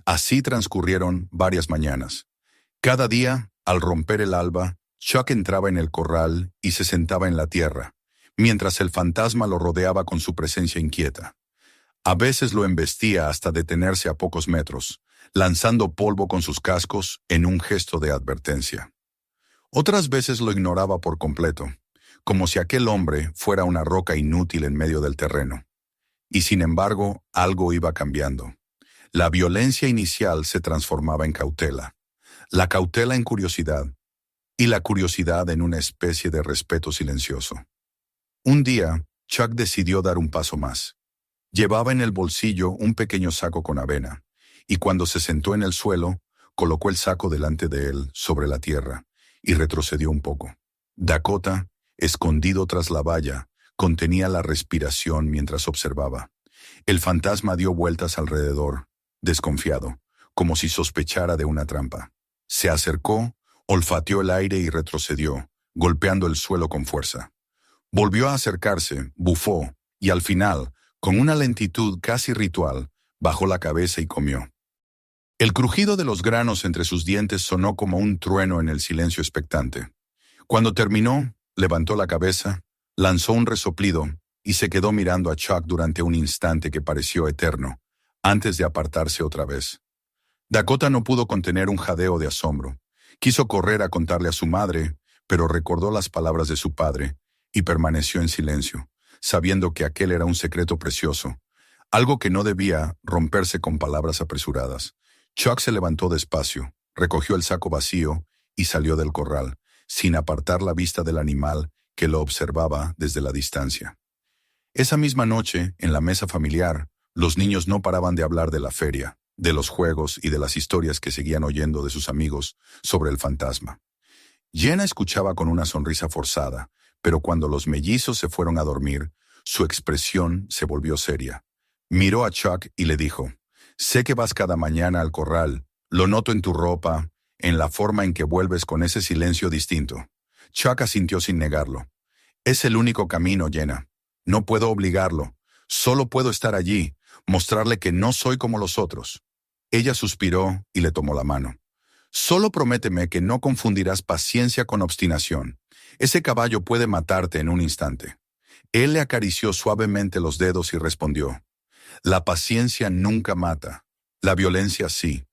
Así transcurrieron varias mañanas. Cada día, al romper el alba, Chuck entraba en el corral y se sentaba en la tierra, mientras el fantasma lo rodeaba con su presencia inquieta. A veces lo embestía hasta detenerse a pocos metros, lanzando polvo con sus cascos en un gesto de advertencia. Otras veces lo ignoraba por completo, como si aquel hombre fuera una roca inútil en medio del terreno. Y sin embargo, algo iba cambiando. La violencia inicial se transformaba en cautela, la cautela en curiosidad, y la curiosidad en una especie de respeto silencioso. Un día, Chuck decidió dar un paso más. Llevaba en el bolsillo un pequeño saco con avena, y cuando se sentó en el suelo, colocó el saco delante de él, sobre la tierra, y retrocedió un poco. Dakota, escondido tras la valla, contenía la respiración mientras observaba. El fantasma dio vueltas alrededor, desconfiado, como si sospechara de una trampa. Se acercó, olfateó el aire y retrocedió, golpeando el suelo con fuerza. Volvió a acercarse, bufó, y al final, con una lentitud casi ritual, bajó la cabeza y comió. El crujido de los granos entre sus dientes sonó como un trueno en el silencio expectante. Cuando terminó, levantó la cabeza, lanzó un resoplido y se quedó mirando a Chuck durante un instante que pareció eterno, antes de apartarse otra vez. Dakota no pudo contener un jadeo de asombro. Quiso correr a contarle a su madre, pero recordó las palabras de su padre y permaneció en silencio, sabiendo que aquel era un secreto precioso, algo que no debía romperse con palabras apresuradas. Chuck se levantó despacio, recogió el saco vacío y salió del corral, sin apartar la vista del animal que lo observaba desde la distancia. Esa misma noche, en la mesa familiar, los niños no paraban de hablar de la feria, de los juegos y de las historias que seguían oyendo de sus amigos sobre el fantasma. Jenna escuchaba con una sonrisa forzada, pero cuando los mellizos se fueron a dormir, su expresión se volvió seria. Miró a Chuck y le dijo, «Sé que vas cada mañana al corral, lo noto en tu ropa, en la forma en que vuelves con ese silencio distinto». Chuck asintió sin negarlo. «Es el único camino, Jenna. No puedo obligarlo. Solo puedo estar allí, mostrarle que no soy como los otros». Ella suspiró y le tomó la mano. «Solo prométeme que no confundirás paciencia con obstinación. Ese caballo puede matarte en un instante». Él le acarició suavemente los dedos y respondió, «La paciencia nunca mata. La violencia sí».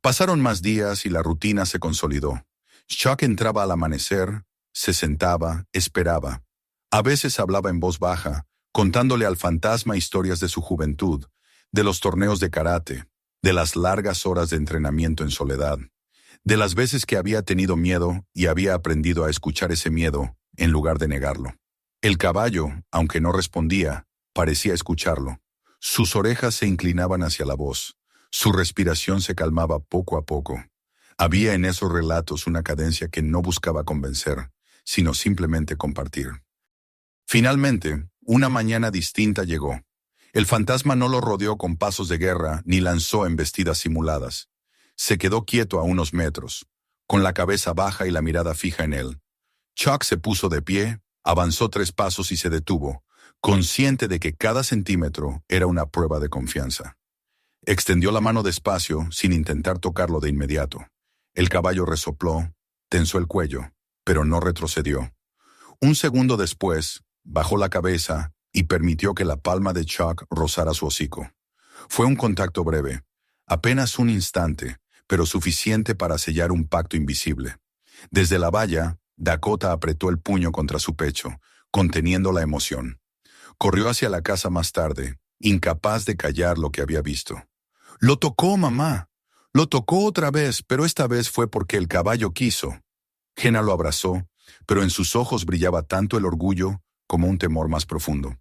Pasaron más días y la rutina se consolidó. Chuck entraba al amanecer, se sentaba, esperaba. A veces hablaba en voz baja, contándole al fantasma historias de su juventud, de los torneos de karate, de las largas horas de entrenamiento en soledad, de las veces que había tenido miedo y había aprendido a escuchar ese miedo en lugar de negarlo. El caballo, aunque no respondía, parecía escucharlo. Sus orejas se inclinaban hacia la voz. Su respiración se calmaba poco a poco. Había en esos relatos una cadencia que no buscaba convencer, sino simplemente compartir. Finalmente, una mañana distinta llegó. El fantasma no lo rodeó con pasos de guerra ni lanzó embestidas simuladas. Se quedó quieto a unos metros, con la cabeza baja y la mirada fija en él. Chuck se puso de pie, avanzó 3 pasos y se detuvo, consciente de que cada centímetro era una prueba de confianza. Extendió la mano despacio, sin intentar tocarlo de inmediato. El caballo resopló, tensó el cuello, pero no retrocedió. Un segundo después, bajó la cabeza y permitió que la palma de Chuck rozara su hocico. Fue un contacto breve, apenas un instante, pero suficiente para sellar un pacto invisible. Desde la valla, Dakota apretó el puño contra su pecho, conteniendo la emoción. Corrió hacia la casa más tarde, incapaz de callar lo que había visto. «Lo tocó, mamá. Lo tocó otra vez, pero esta vez fue porque el caballo quiso». Jenna lo abrazó, pero en sus ojos brillaba tanto el orgullo como un temor más profundo.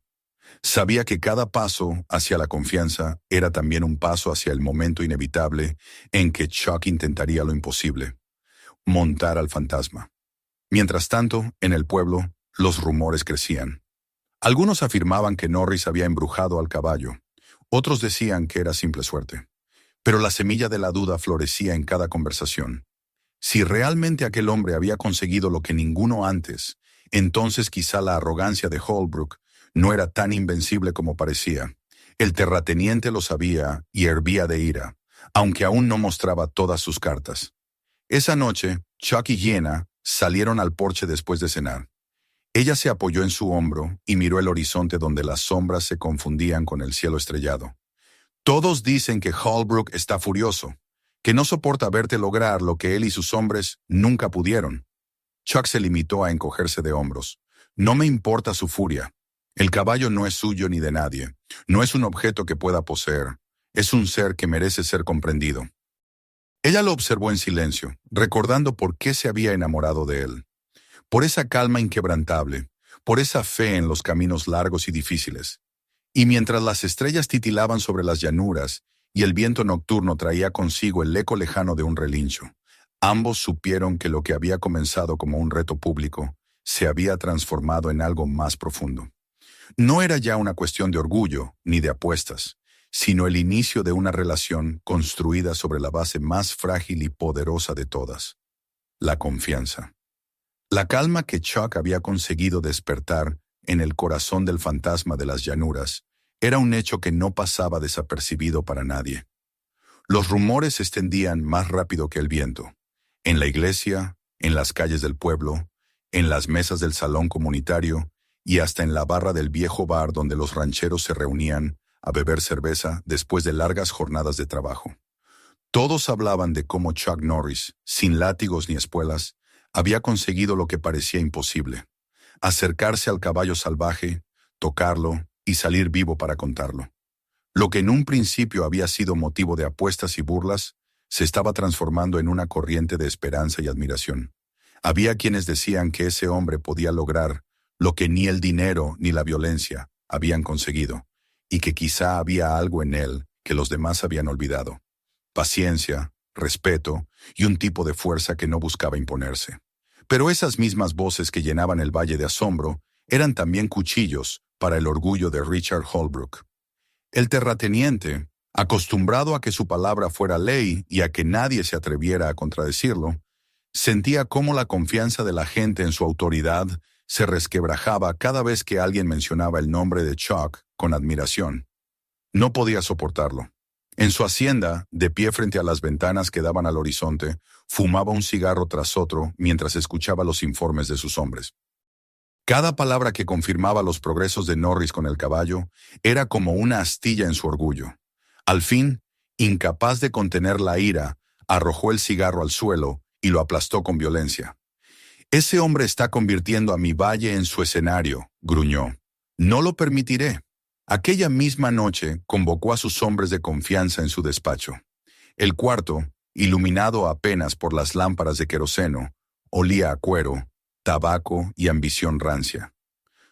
Sabía que cada paso hacia la confianza era también un paso hacia el momento inevitable en que Chuck intentaría lo imposible: montar al fantasma. Mientras tanto, en el pueblo, los rumores crecían. Algunos afirmaban que Norris había embrujado al caballo. Otros decían que era simple suerte. Pero la semilla de la duda florecía en cada conversación. Si realmente aquel hombre había conseguido lo que ninguno antes, entonces quizá la arrogancia de Holbrook no era tan invencible como parecía. El terrateniente lo sabía y hervía de ira, aunque aún no mostraba todas sus cartas. Esa noche, Chuck y Jenna salieron al porche después de cenar. Ella se apoyó en su hombro y miró el horizonte donde las sombras se confundían con el cielo estrellado. «Todos dicen que Holbrook está furioso, que no soporta verte lograr lo que él y sus hombres nunca pudieron». Chuck se limitó a encogerse de hombros. «No me importa su furia. El caballo no es suyo ni de nadie. No es un objeto que pueda poseer. Es un ser que merece ser comprendido». Ella lo observó en silencio, recordando por qué se había enamorado de él. Por esa calma inquebrantable, por esa fe en los caminos largos y difíciles. Y mientras las estrellas titilaban sobre las llanuras y el viento nocturno traía consigo el eco lejano de un relincho, ambos supieron que lo que había comenzado como un reto público se había transformado en algo más profundo. No era ya una cuestión de orgullo ni de apuestas, sino el inicio de una relación construida sobre la base más frágil y poderosa de todas: la confianza. La calma que Chuck había conseguido despertar en el corazón del fantasma de las llanuras era un hecho que no pasaba desapercibido para nadie. Los rumores se extendían más rápido que el viento. En la iglesia, en las calles del pueblo, en las mesas del salón comunitario y hasta en la barra del viejo bar donde los rancheros se reunían a beber cerveza después de largas jornadas de trabajo. Todos hablaban de cómo Chuck Norris, sin látigos ni espuelas, había conseguido lo que parecía imposible: acercarse al caballo salvaje, tocarlo y salir vivo para contarlo. Lo que en un principio había sido motivo de apuestas y burlas, se estaba transformando en una corriente de esperanza y admiración. Había quienes decían que ese hombre podía lograr lo que ni el dinero ni la violencia habían conseguido, y que quizá había algo en él que los demás habían olvidado. Paciencia, respeto y un tipo de fuerza que no buscaba imponerse. Pero esas mismas voces que llenaban el Valle de Asombro eran también cuchillos para el orgullo de Richard Holbrook. El terrateniente, acostumbrado a que su palabra fuera ley y a que nadie se atreviera a contradecirlo, sentía cómo la confianza de la gente en su autoridad se resquebrajaba cada vez que alguien mencionaba el nombre de Chuck con admiración. No podía soportarlo. En su hacienda, de pie frente a las ventanas que daban al horizonte, fumaba un cigarro tras otro mientras escuchaba los informes de sus hombres. Cada palabra que confirmaba los progresos de Norris con el caballo era como una astilla en su orgullo. Al fin, incapaz de contener la ira, arrojó el cigarro al suelo y lo aplastó con violencia. «Ese hombre está convirtiendo a mi valle en su escenario», gruñó. «No lo permitiré». Aquella misma noche convocó a sus hombres de confianza en su despacho. El cuarto, iluminado apenas por las lámparas de queroseno, olía a cuero, tabaco y ambición rancia.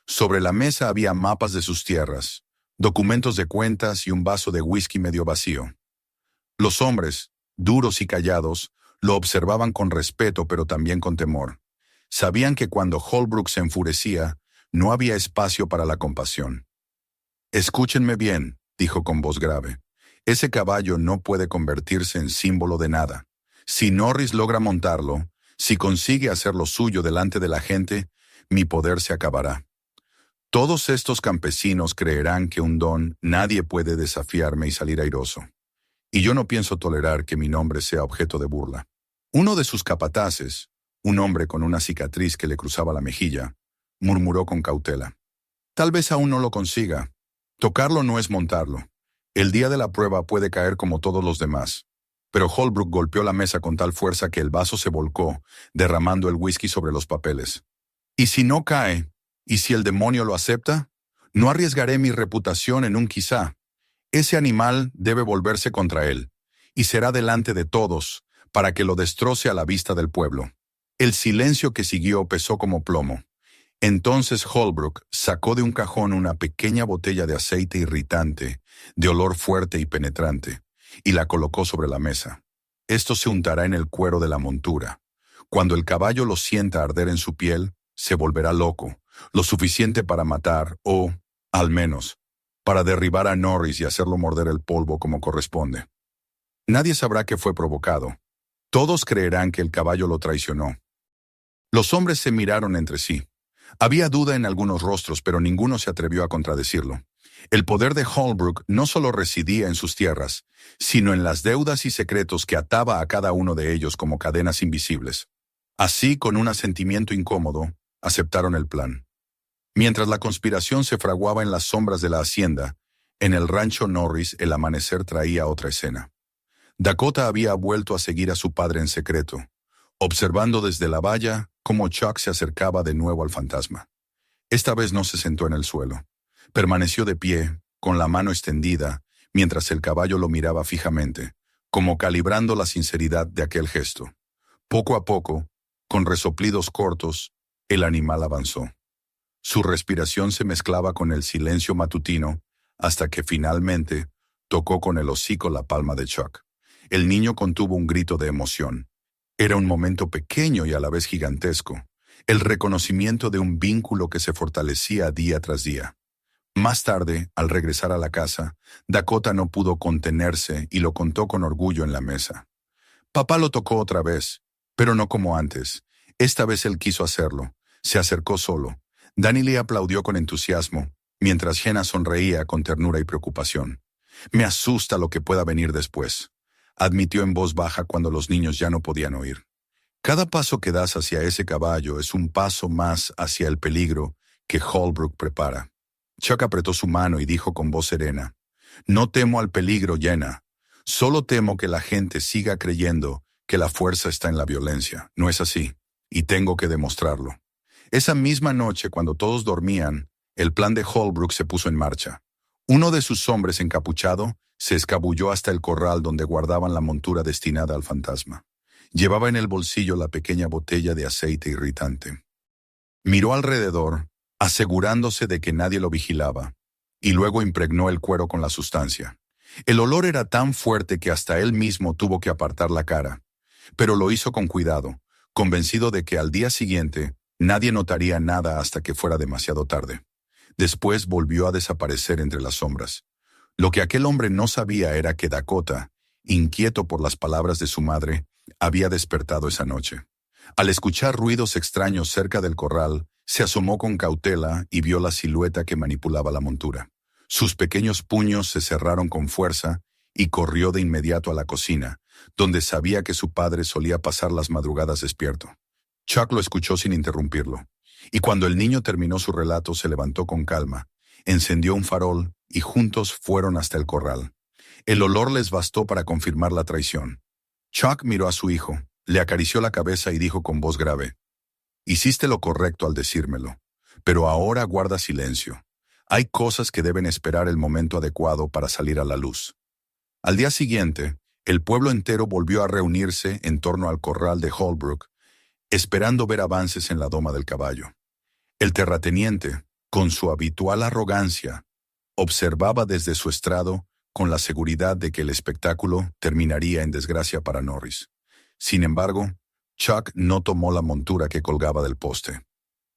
Sobre la mesa había mapas de sus tierras, documentos de cuentas y un vaso de whisky medio vacío. Los hombres, duros y callados, lo observaban con respeto pero también con temor. Sabían que cuando Holbrook se enfurecía, no había espacio para la compasión. «Escúchenme bien», dijo con voz grave. «Ese caballo no puede convertirse en símbolo de nada. Si Norris logra montarlo, si consigue hacer lo suyo delante de la gente, mi poder se acabará. Todos estos campesinos creerán que un don nadie puede desafiarme y salir airoso. Y yo no pienso tolerar que mi nombre sea objeto de burla». Uno de sus capataces, un hombre con una cicatriz que le cruzaba la mejilla, murmuró con cautela. «Tal vez aún no lo consiga. Tocarlo no es montarlo. El día de la prueba puede caer como todos los demás». Pero Holbrook golpeó la mesa con tal fuerza que el vaso se volcó, derramando el whisky sobre los papeles. «¿Y si no cae? ¿Y si el demonio lo acepta? No arriesgaré mi reputación en un quizá. Ese animal debe volverse contra él, y será delante de todos, para que lo destroce a la vista del pueblo». El silencio que siguió pesó como plomo. Entonces Holbrook sacó de un cajón una pequeña botella de aceite irritante, de olor fuerte y penetrante, y la colocó sobre la mesa. «Esto se untará en el cuero de la montura. Cuando el caballo lo sienta arder en su piel, se volverá loco, lo suficiente para matar o, al menos, para derribar a Norris y hacerlo morder el polvo como corresponde. Nadie sabrá que fue provocado. Todos creerán que el caballo lo traicionó». Los hombres se miraron entre sí. Había duda en algunos rostros, pero ninguno se atrevió a contradecirlo. El poder de Holbrook no solo residía en sus tierras, sino en las deudas y secretos que ataba a cada uno de ellos como cadenas invisibles. Así, con un asentimiento incómodo, aceptaron el plan. Mientras la conspiración se fraguaba en las sombras de la hacienda, en el rancho Norris el amanecer traía otra escena. Dakota había vuelto a seguir a su padre en secreto, observando desde la valla cómo Chuck se acercaba de nuevo al fantasma. Esta vez no se sentó en el suelo. Permaneció de pie, con la mano extendida, mientras el caballo lo miraba fijamente, como calibrando la sinceridad de aquel gesto. Poco a poco, con resoplidos cortos, el animal avanzó. Su respiración se mezclaba con el silencio matutino, hasta que finalmente tocó con el hocico la palma de Chuck. El niño contuvo un grito de emoción. Era un momento pequeño y a la vez gigantesco, el reconocimiento de un vínculo que se fortalecía día tras día. Más tarde, al regresar a la casa, Dakota no pudo contenerse y lo contó con orgullo en la mesa. Papá lo tocó otra vez, pero no como antes. Esta vez él quiso hacerlo. Se acercó solo. Danny le aplaudió con entusiasmo, mientras Jenna sonreía con ternura y preocupación. «Me asusta lo que pueda venir después», admitió en voz baja cuando los niños ya no podían oír. «Cada paso que das hacia ese caballo es un paso más hacia el peligro que Holbrook prepara». Chuck apretó su mano y dijo con voz serena: «No temo al peligro, Jenna. Solo temo que la gente siga creyendo que la fuerza está en la violencia. No es así, y tengo que demostrarlo». Esa misma noche, cuando todos dormían, el plan de Holbrook se puso en marcha. Uno de sus hombres encapuchado se escabulló hasta el corral donde guardaban la montura destinada al fantasma. Llevaba en el bolsillo la pequeña botella de aceite irritante. Miró alrededor, asegurándose de que nadie lo vigilaba, y luego impregnó el cuero con la sustancia. El olor era tan fuerte que hasta él mismo tuvo que apartar la cara, pero lo hizo con cuidado, convencido de que al día siguiente nadie notaría nada hasta que fuera demasiado tarde. Después volvió a desaparecer entre las sombras. Lo que aquel hombre no sabía era que Dakota, inquieto por las palabras de su madre, había despertado esa noche. Al escuchar ruidos extraños cerca del corral, se asomó con cautela y vio la silueta que manipulaba la montura. Sus pequeños puños se cerraron con fuerza y corrió de inmediato a la cocina, donde sabía que su padre solía pasar las madrugadas despierto. Chuck lo escuchó sin interrumpirlo, y cuando el niño terminó su relato se levantó con calma, encendió un farol y juntos fueron hasta el corral. El olor les bastó para confirmar la traición. Chuck miró a su hijo, le acarició la cabeza y dijo con voz grave: «Hiciste lo correcto al decírmelo, pero ahora guarda silencio. Hay cosas que deben esperar el momento adecuado para salir a la luz». Al día siguiente, el pueblo entero volvió a reunirse en torno al corral de Holbrook, esperando ver avances en la doma del caballo. El terrateniente, con su habitual arrogancia, observaba desde su estrado con la seguridad de que el espectáculo terminaría en desgracia para Norris. Sin embargo, Chuck no tomó la montura que colgaba del poste.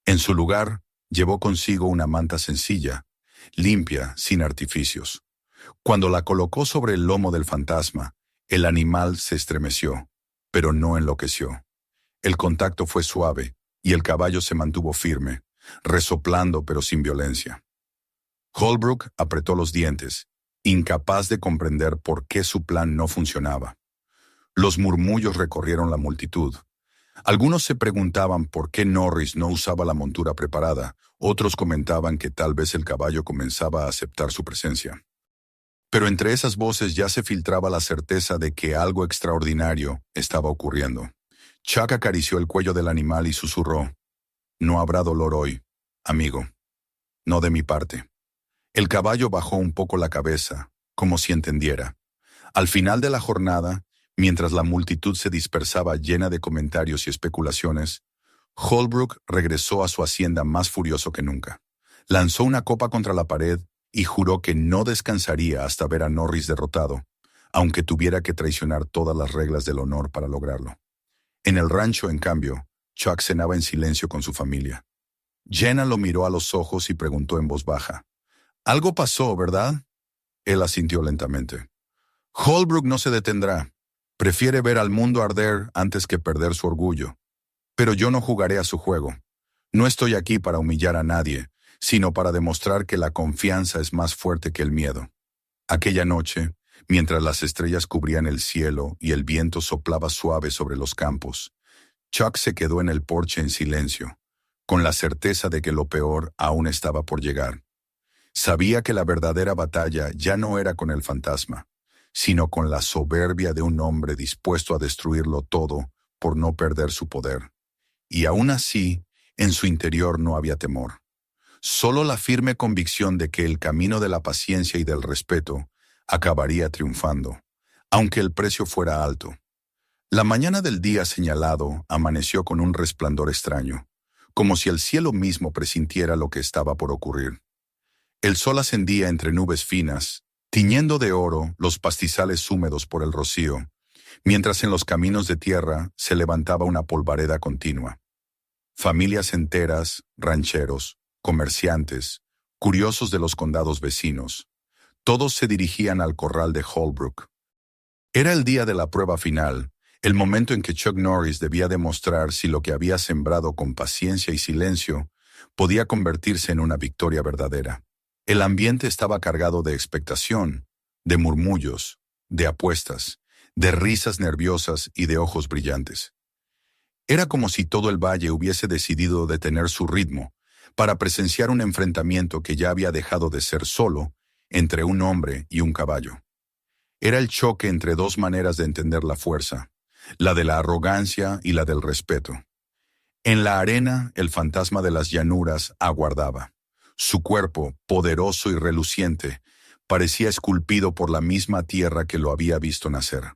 En su lugar, llevó consigo una manta sencilla, limpia, sin artificios. Cuando la colocó sobre el lomo del fantasma, el animal se estremeció, pero no enloqueció. El contacto fue suave y el caballo se mantuvo firme, resoplando pero sin violencia. Holbrook apretó los dientes, incapaz de comprender por qué su plan no funcionaba. Los murmullos recorrieron la multitud. Algunos se preguntaban por qué Norris no usaba la montura preparada, otros comentaban que tal vez el caballo comenzaba a aceptar su presencia. Pero entre esas voces ya se filtraba la certeza de que algo extraordinario estaba ocurriendo. Chuck acarició el cuello del animal y susurró: «No habrá dolor hoy, amigo. No de mi parte». El caballo bajó un poco la cabeza, como si entendiera. Al final de la jornada, mientras la multitud se dispersaba llena de comentarios y especulaciones, Holbrook regresó a su hacienda más furioso que nunca. Lanzó una copa contra la pared y juró que no descansaría hasta ver a Norris derrotado, aunque tuviera que traicionar todas las reglas del honor para lograrlo. En el rancho, en cambio, Chuck cenaba en silencio con su familia. Jenna lo miró a los ojos y preguntó en voz baja: «Algo pasó, ¿verdad?» Él asintió lentamente. «Holbrook no se detendrá. Prefiere ver al mundo arder antes que perder su orgullo. Pero yo no jugaré a su juego. No estoy aquí para humillar a nadie, sino para demostrar que la confianza es más fuerte que el miedo». Aquella noche, mientras las estrellas cubrían el cielo y el viento soplaba suave sobre los campos, Chuck se quedó en el porche en silencio, con la certeza de que lo peor aún estaba por llegar. Sabía que la verdadera batalla ya no era con el fantasma, sino con la soberbia de un hombre dispuesto a destruirlo todo por no perder su poder. Y aún así, en su interior no había temor. Solo la firme convicción de que el camino de la paciencia y del respeto acabaría triunfando, aunque el precio fuera alto. La mañana del día señalado amaneció con un resplandor extraño, como si el cielo mismo presintiera lo que estaba por ocurrir. El sol ascendía entre nubes finas, tiñendo de oro los pastizales húmedos por el rocío, mientras en los caminos de tierra se levantaba una polvareda continua. Familias enteras, rancheros, comerciantes, curiosos de los condados vecinos, todos se dirigían al corral de Holbrook. Era el día de la prueba final, el momento en que Chuck Norris debía demostrar si lo que había sembrado con paciencia y silencio podía convertirse en una victoria verdadera. El ambiente estaba cargado de expectación, de murmullos, de apuestas, de risas nerviosas y de ojos brillantes. Era como si todo el valle hubiese decidido detener su ritmo para presenciar un enfrentamiento que ya había dejado de ser solo entre un hombre y un caballo. Era el choque entre dos maneras de entender la fuerza, la de la arrogancia y la del respeto. En la arena, el fantasma de las llanuras aguardaba. Su cuerpo, poderoso y reluciente, parecía esculpido por la misma tierra que lo había visto nacer.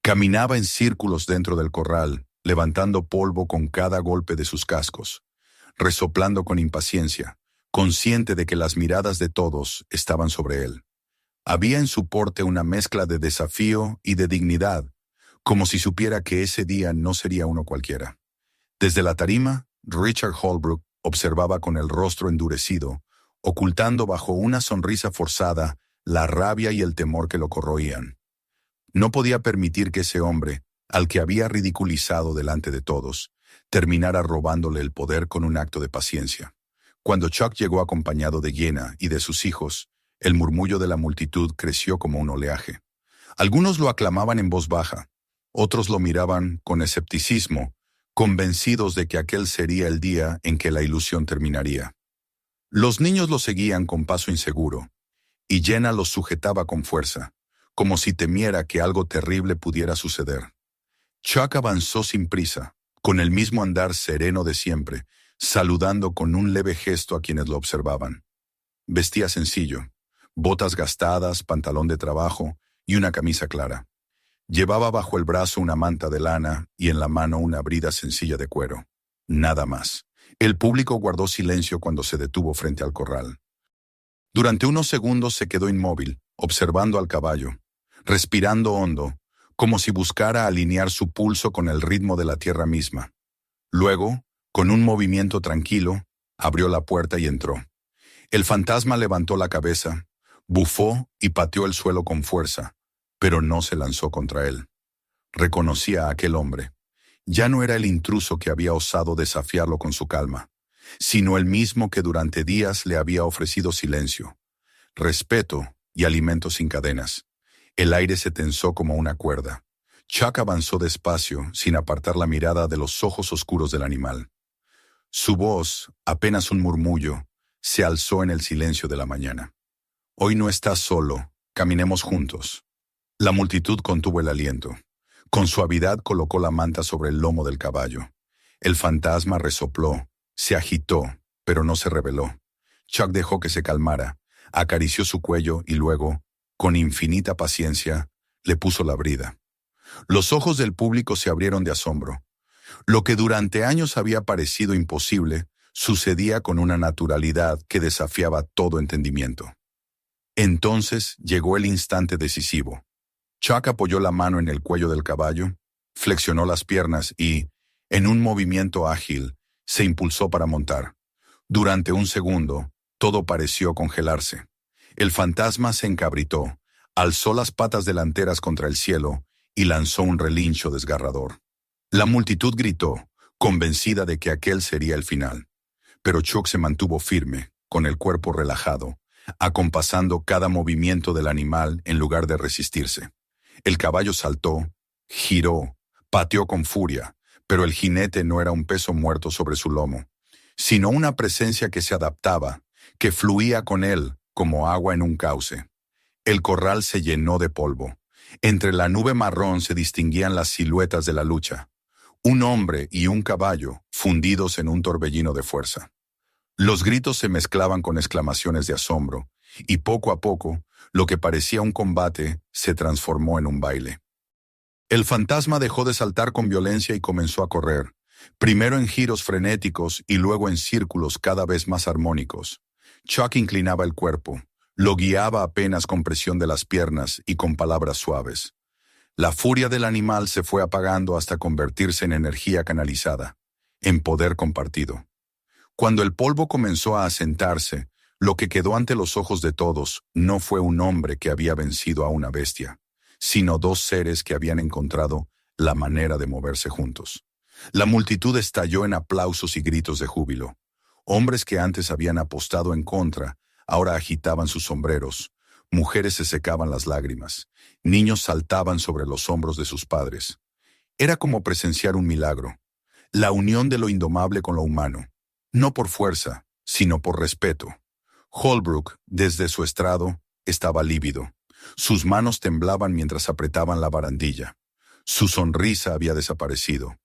Caminaba en círculos dentro del corral, levantando polvo con cada golpe de sus cascos, resoplando con impaciencia, consciente de que las miradas de todos estaban sobre él. Había en su porte una mezcla de desafío y de dignidad, como si supiera que ese día no sería uno cualquiera. Desde la tarima, Richard Holbrook observaba con el rostro endurecido, ocultando bajo una sonrisa forzada la rabia y el temor que lo corroían. No podía permitir que ese hombre, al que había ridiculizado delante de todos, terminara robándole el poder con un acto de paciencia. Cuando Chuck llegó acompañado de Jenna y de sus hijos, el murmullo de la multitud creció como un oleaje. Algunos lo aclamaban en voz baja, otros lo miraban con escepticismo, convencidos de que aquel sería el día en que la ilusión terminaría. Los niños lo seguían con paso inseguro, y Jenna los sujetaba con fuerza, como si temiera que algo terrible pudiera suceder. Chuck avanzó sin prisa, con el mismo andar sereno de siempre, saludando con un leve gesto a quienes lo observaban. Vestía sencillo, botas gastadas, pantalón de trabajo y una camisa clara. Llevaba bajo el brazo una manta de lana y en la mano una brida sencilla de cuero. Nada más. El público guardó silencio cuando se detuvo frente al corral. Durante unos segundos se quedó inmóvil, observando al caballo, respirando hondo, como si buscara alinear su pulso con el ritmo de la tierra misma. Luego, con un movimiento tranquilo, abrió la puerta y entró. El fantasma levantó la cabeza, bufó y pateó el suelo con fuerza, pero no se lanzó contra él. Reconocía a aquel hombre. Ya no era el intruso que había osado desafiarlo con su calma, sino el mismo que durante días le había ofrecido silencio, respeto y alimento sin cadenas. El aire se tensó como una cuerda. Chuck avanzó despacio, sin apartar la mirada de los ojos oscuros del animal. Su voz, apenas un murmullo, se alzó en el silencio de la mañana. «Hoy no estás solo, caminemos juntos». La multitud contuvo el aliento. Con suavidad colocó la manta sobre el lomo del caballo. El fantasma resopló, se agitó, pero no se rebeló. Chuck dejó que se calmara, acarició su cuello y luego, con infinita paciencia, le puso la brida. Los ojos del público se abrieron de asombro. Lo que durante años había parecido imposible, sucedía con una naturalidad que desafiaba todo entendimiento. Entonces llegó el instante decisivo. Chuck apoyó la mano en el cuello del caballo, flexionó las piernas y, en un movimiento ágil, se impulsó para montar. Durante un segundo, todo pareció congelarse. El fantasma se encabritó, alzó las patas delanteras contra el cielo y lanzó un relincho desgarrador. La multitud gritó, convencida de que aquel sería el final. Pero Chuck se mantuvo firme, con el cuerpo relajado, acompasando cada movimiento del animal en lugar de resistirse. El caballo saltó, giró, pateó con furia, pero el jinete no era un peso muerto sobre su lomo, sino una presencia que se adaptaba, que fluía con él como agua en un cauce. El corral se llenó de polvo. Entre la nube marrón se distinguían las siluetas de la lucha. Un hombre y un caballo fundidos en un torbellino de fuerza. Los gritos se mezclaban con exclamaciones de asombro, y poco a poco, lo que parecía un combate se transformó en un baile. El fantasma dejó de saltar con violencia y comenzó a correr, primero en giros frenéticos y luego en círculos cada vez más armónicos. Chuck inclinaba el cuerpo, lo guiaba apenas con presión de las piernas y con palabras suaves. La furia del animal se fue apagando hasta convertirse en energía canalizada, en poder compartido. Cuando el polvo comenzó a asentarse, lo que quedó ante los ojos de todos no fue un hombre que había vencido a una bestia, sino dos seres que habían encontrado la manera de moverse juntos. La multitud estalló en aplausos y gritos de júbilo. Hombres que antes habían apostado en contra, ahora agitaban sus sombreros. Mujeres se secaban las lágrimas. Niños saltaban sobre los hombros de sus padres. Era como presenciar un milagro. La unión de lo indomable con lo humano. No por fuerza, sino por respeto. Holbrook, desde su estrado, estaba lívido. Sus manos temblaban mientras apretaban la barandilla. Su sonrisa había desaparecido.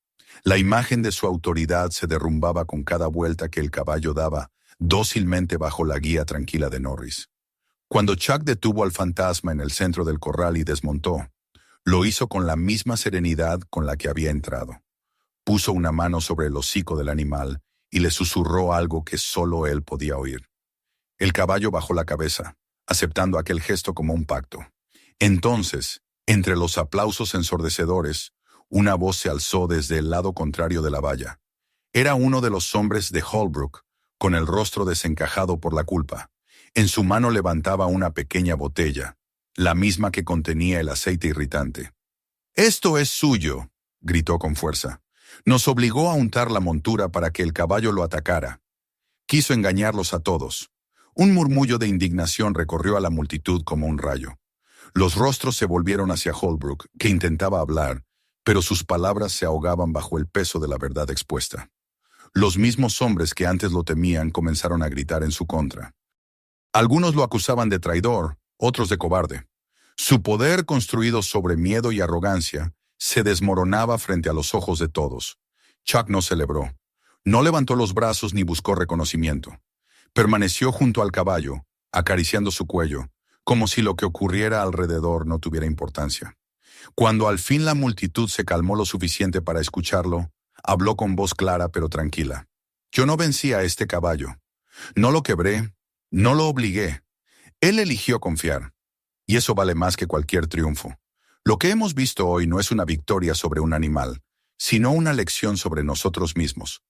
La imagen de su autoridad se derrumbaba con cada vuelta que el caballo daba, dócilmente bajo la guía tranquila de Norris. Cuando Chuck detuvo al fantasma en el centro del corral y desmontó, lo hizo con la misma serenidad con la que había entrado. Puso una mano sobre el hocico del animal y le susurró algo que solo él podía oír. El caballo bajó la cabeza, aceptando aquel gesto como un pacto. Entonces, entre los aplausos ensordecedores, una voz se alzó desde el lado contrario de la valla. Era uno de los hombres de Holbrook, con el rostro desencajado por la culpa. En su mano levantaba una pequeña botella, la misma que contenía el aceite irritante. «Esto es suyo», gritó con fuerza. «Nos obligó a untar la montura para que el caballo lo atacara. Quiso engañarlos a todos». Un murmullo de indignación recorrió a la multitud como un rayo. Los rostros se volvieron hacia Holbrook, que intentaba hablar, pero sus palabras se ahogaban bajo el peso de la verdad expuesta. Los mismos hombres que antes lo temían comenzaron a gritar en su contra. Algunos lo acusaban de traidor, otros de cobarde. Su poder, construido sobre miedo y arrogancia, se desmoronaba frente a los ojos de todos. Chuck no celebró. No levantó los brazos ni buscó reconocimiento. Permaneció junto al caballo, acariciando su cuello, como si lo que ocurriera alrededor no tuviera importancia. Cuando al fin la multitud se calmó lo suficiente para escucharlo, habló con voz clara pero tranquila. «Yo no vencí a este caballo. No lo quebré, no lo obligué. Él eligió confiar. Y eso vale más que cualquier triunfo. Lo que hemos visto hoy no es una victoria sobre un animal, sino una lección sobre nosotros mismos.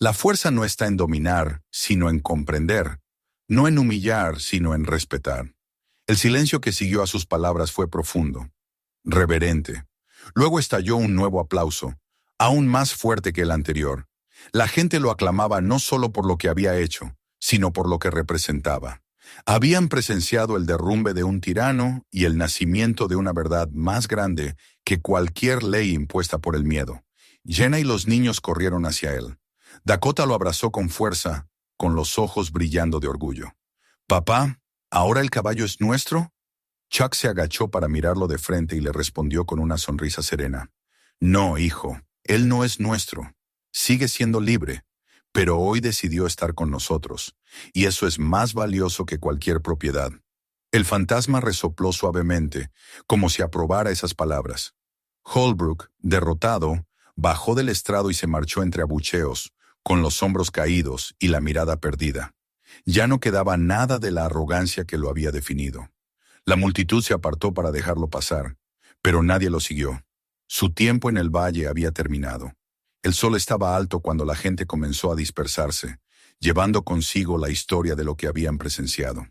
La fuerza no está en dominar, sino en comprender. No en humillar, sino en respetar». El silencio que siguió a sus palabras fue profundo, reverente. Luego estalló un nuevo aplauso, aún más fuerte que el anterior. La gente lo aclamaba no solo por lo que había hecho, sino por lo que representaba. Habían presenciado el derrumbe de un tirano y el nacimiento de una verdad más grande que cualquier ley impuesta por el miedo. Jenna y los niños corrieron hacia él. Dakota lo abrazó con fuerza, con los ojos brillando de orgullo. «Papá, ¿ahora el caballo es nuestro?» Chuck se agachó para mirarlo de frente y le respondió con una sonrisa serena. «No, hijo, él no es nuestro. Sigue siendo libre, pero hoy decidió estar con nosotros, y eso es más valioso que cualquier propiedad». El fantasma resopló suavemente, como si aprobara esas palabras. Holbrook, derrotado, bajó del estrado y se marchó entre abucheos, con los hombros caídos y la mirada perdida. Ya no quedaba nada de la arrogancia que lo había definido. La multitud se apartó para dejarlo pasar, pero nadie lo siguió. Su tiempo en el valle había terminado. El sol estaba alto cuando la gente comenzó a dispersarse, llevando consigo la historia de lo que habían presenciado.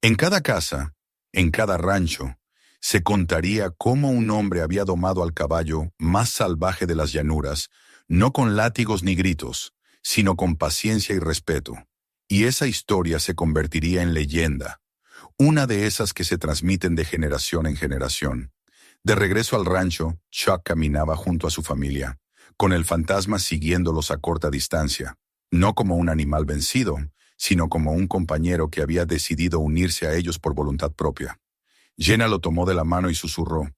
En cada casa, en cada rancho, se contaría cómo un hombre había domado al caballo más salvaje de las llanuras, no con látigos ni gritos, sino con paciencia y respeto. Y esa historia se convertiría en leyenda, una de esas que se transmiten de generación en generación. De regreso al rancho, Chuck caminaba junto a su familia, con el fantasma siguiéndolos a corta distancia, no como un animal vencido, sino como un compañero que había decidido unirse a ellos por voluntad propia. Jenna lo tomó de la mano y susurró: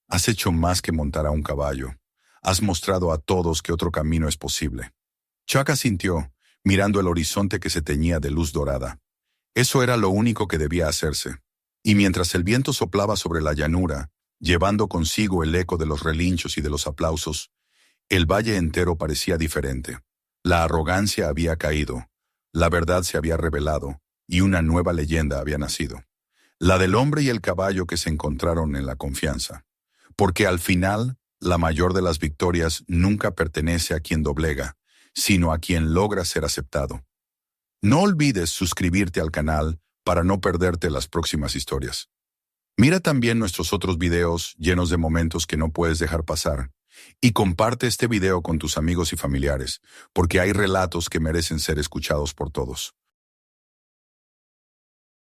«Has hecho más que montar a un caballo. Has mostrado a todos que otro camino es posible». Chuck asintió, mirando el horizonte que se teñía de luz dorada. Eso era lo único que debía hacerse. Y mientras el viento soplaba sobre la llanura, llevando consigo el eco de los relinchos y de los aplausos, el valle entero parecía diferente. La arrogancia había caído, la verdad se había revelado, y una nueva leyenda había nacido. La del hombre y el caballo que se encontraron en la confianza. Porque al final, la mayor de las victorias nunca pertenece a quien doblega, sino a quien logra ser aceptado. No olvides suscribirte al canal para no perderte las próximas historias. Mira también nuestros otros videos llenos de momentos que no puedes dejar pasar. Y comparte este video con tus amigos y familiares, porque hay relatos que merecen ser escuchados por todos.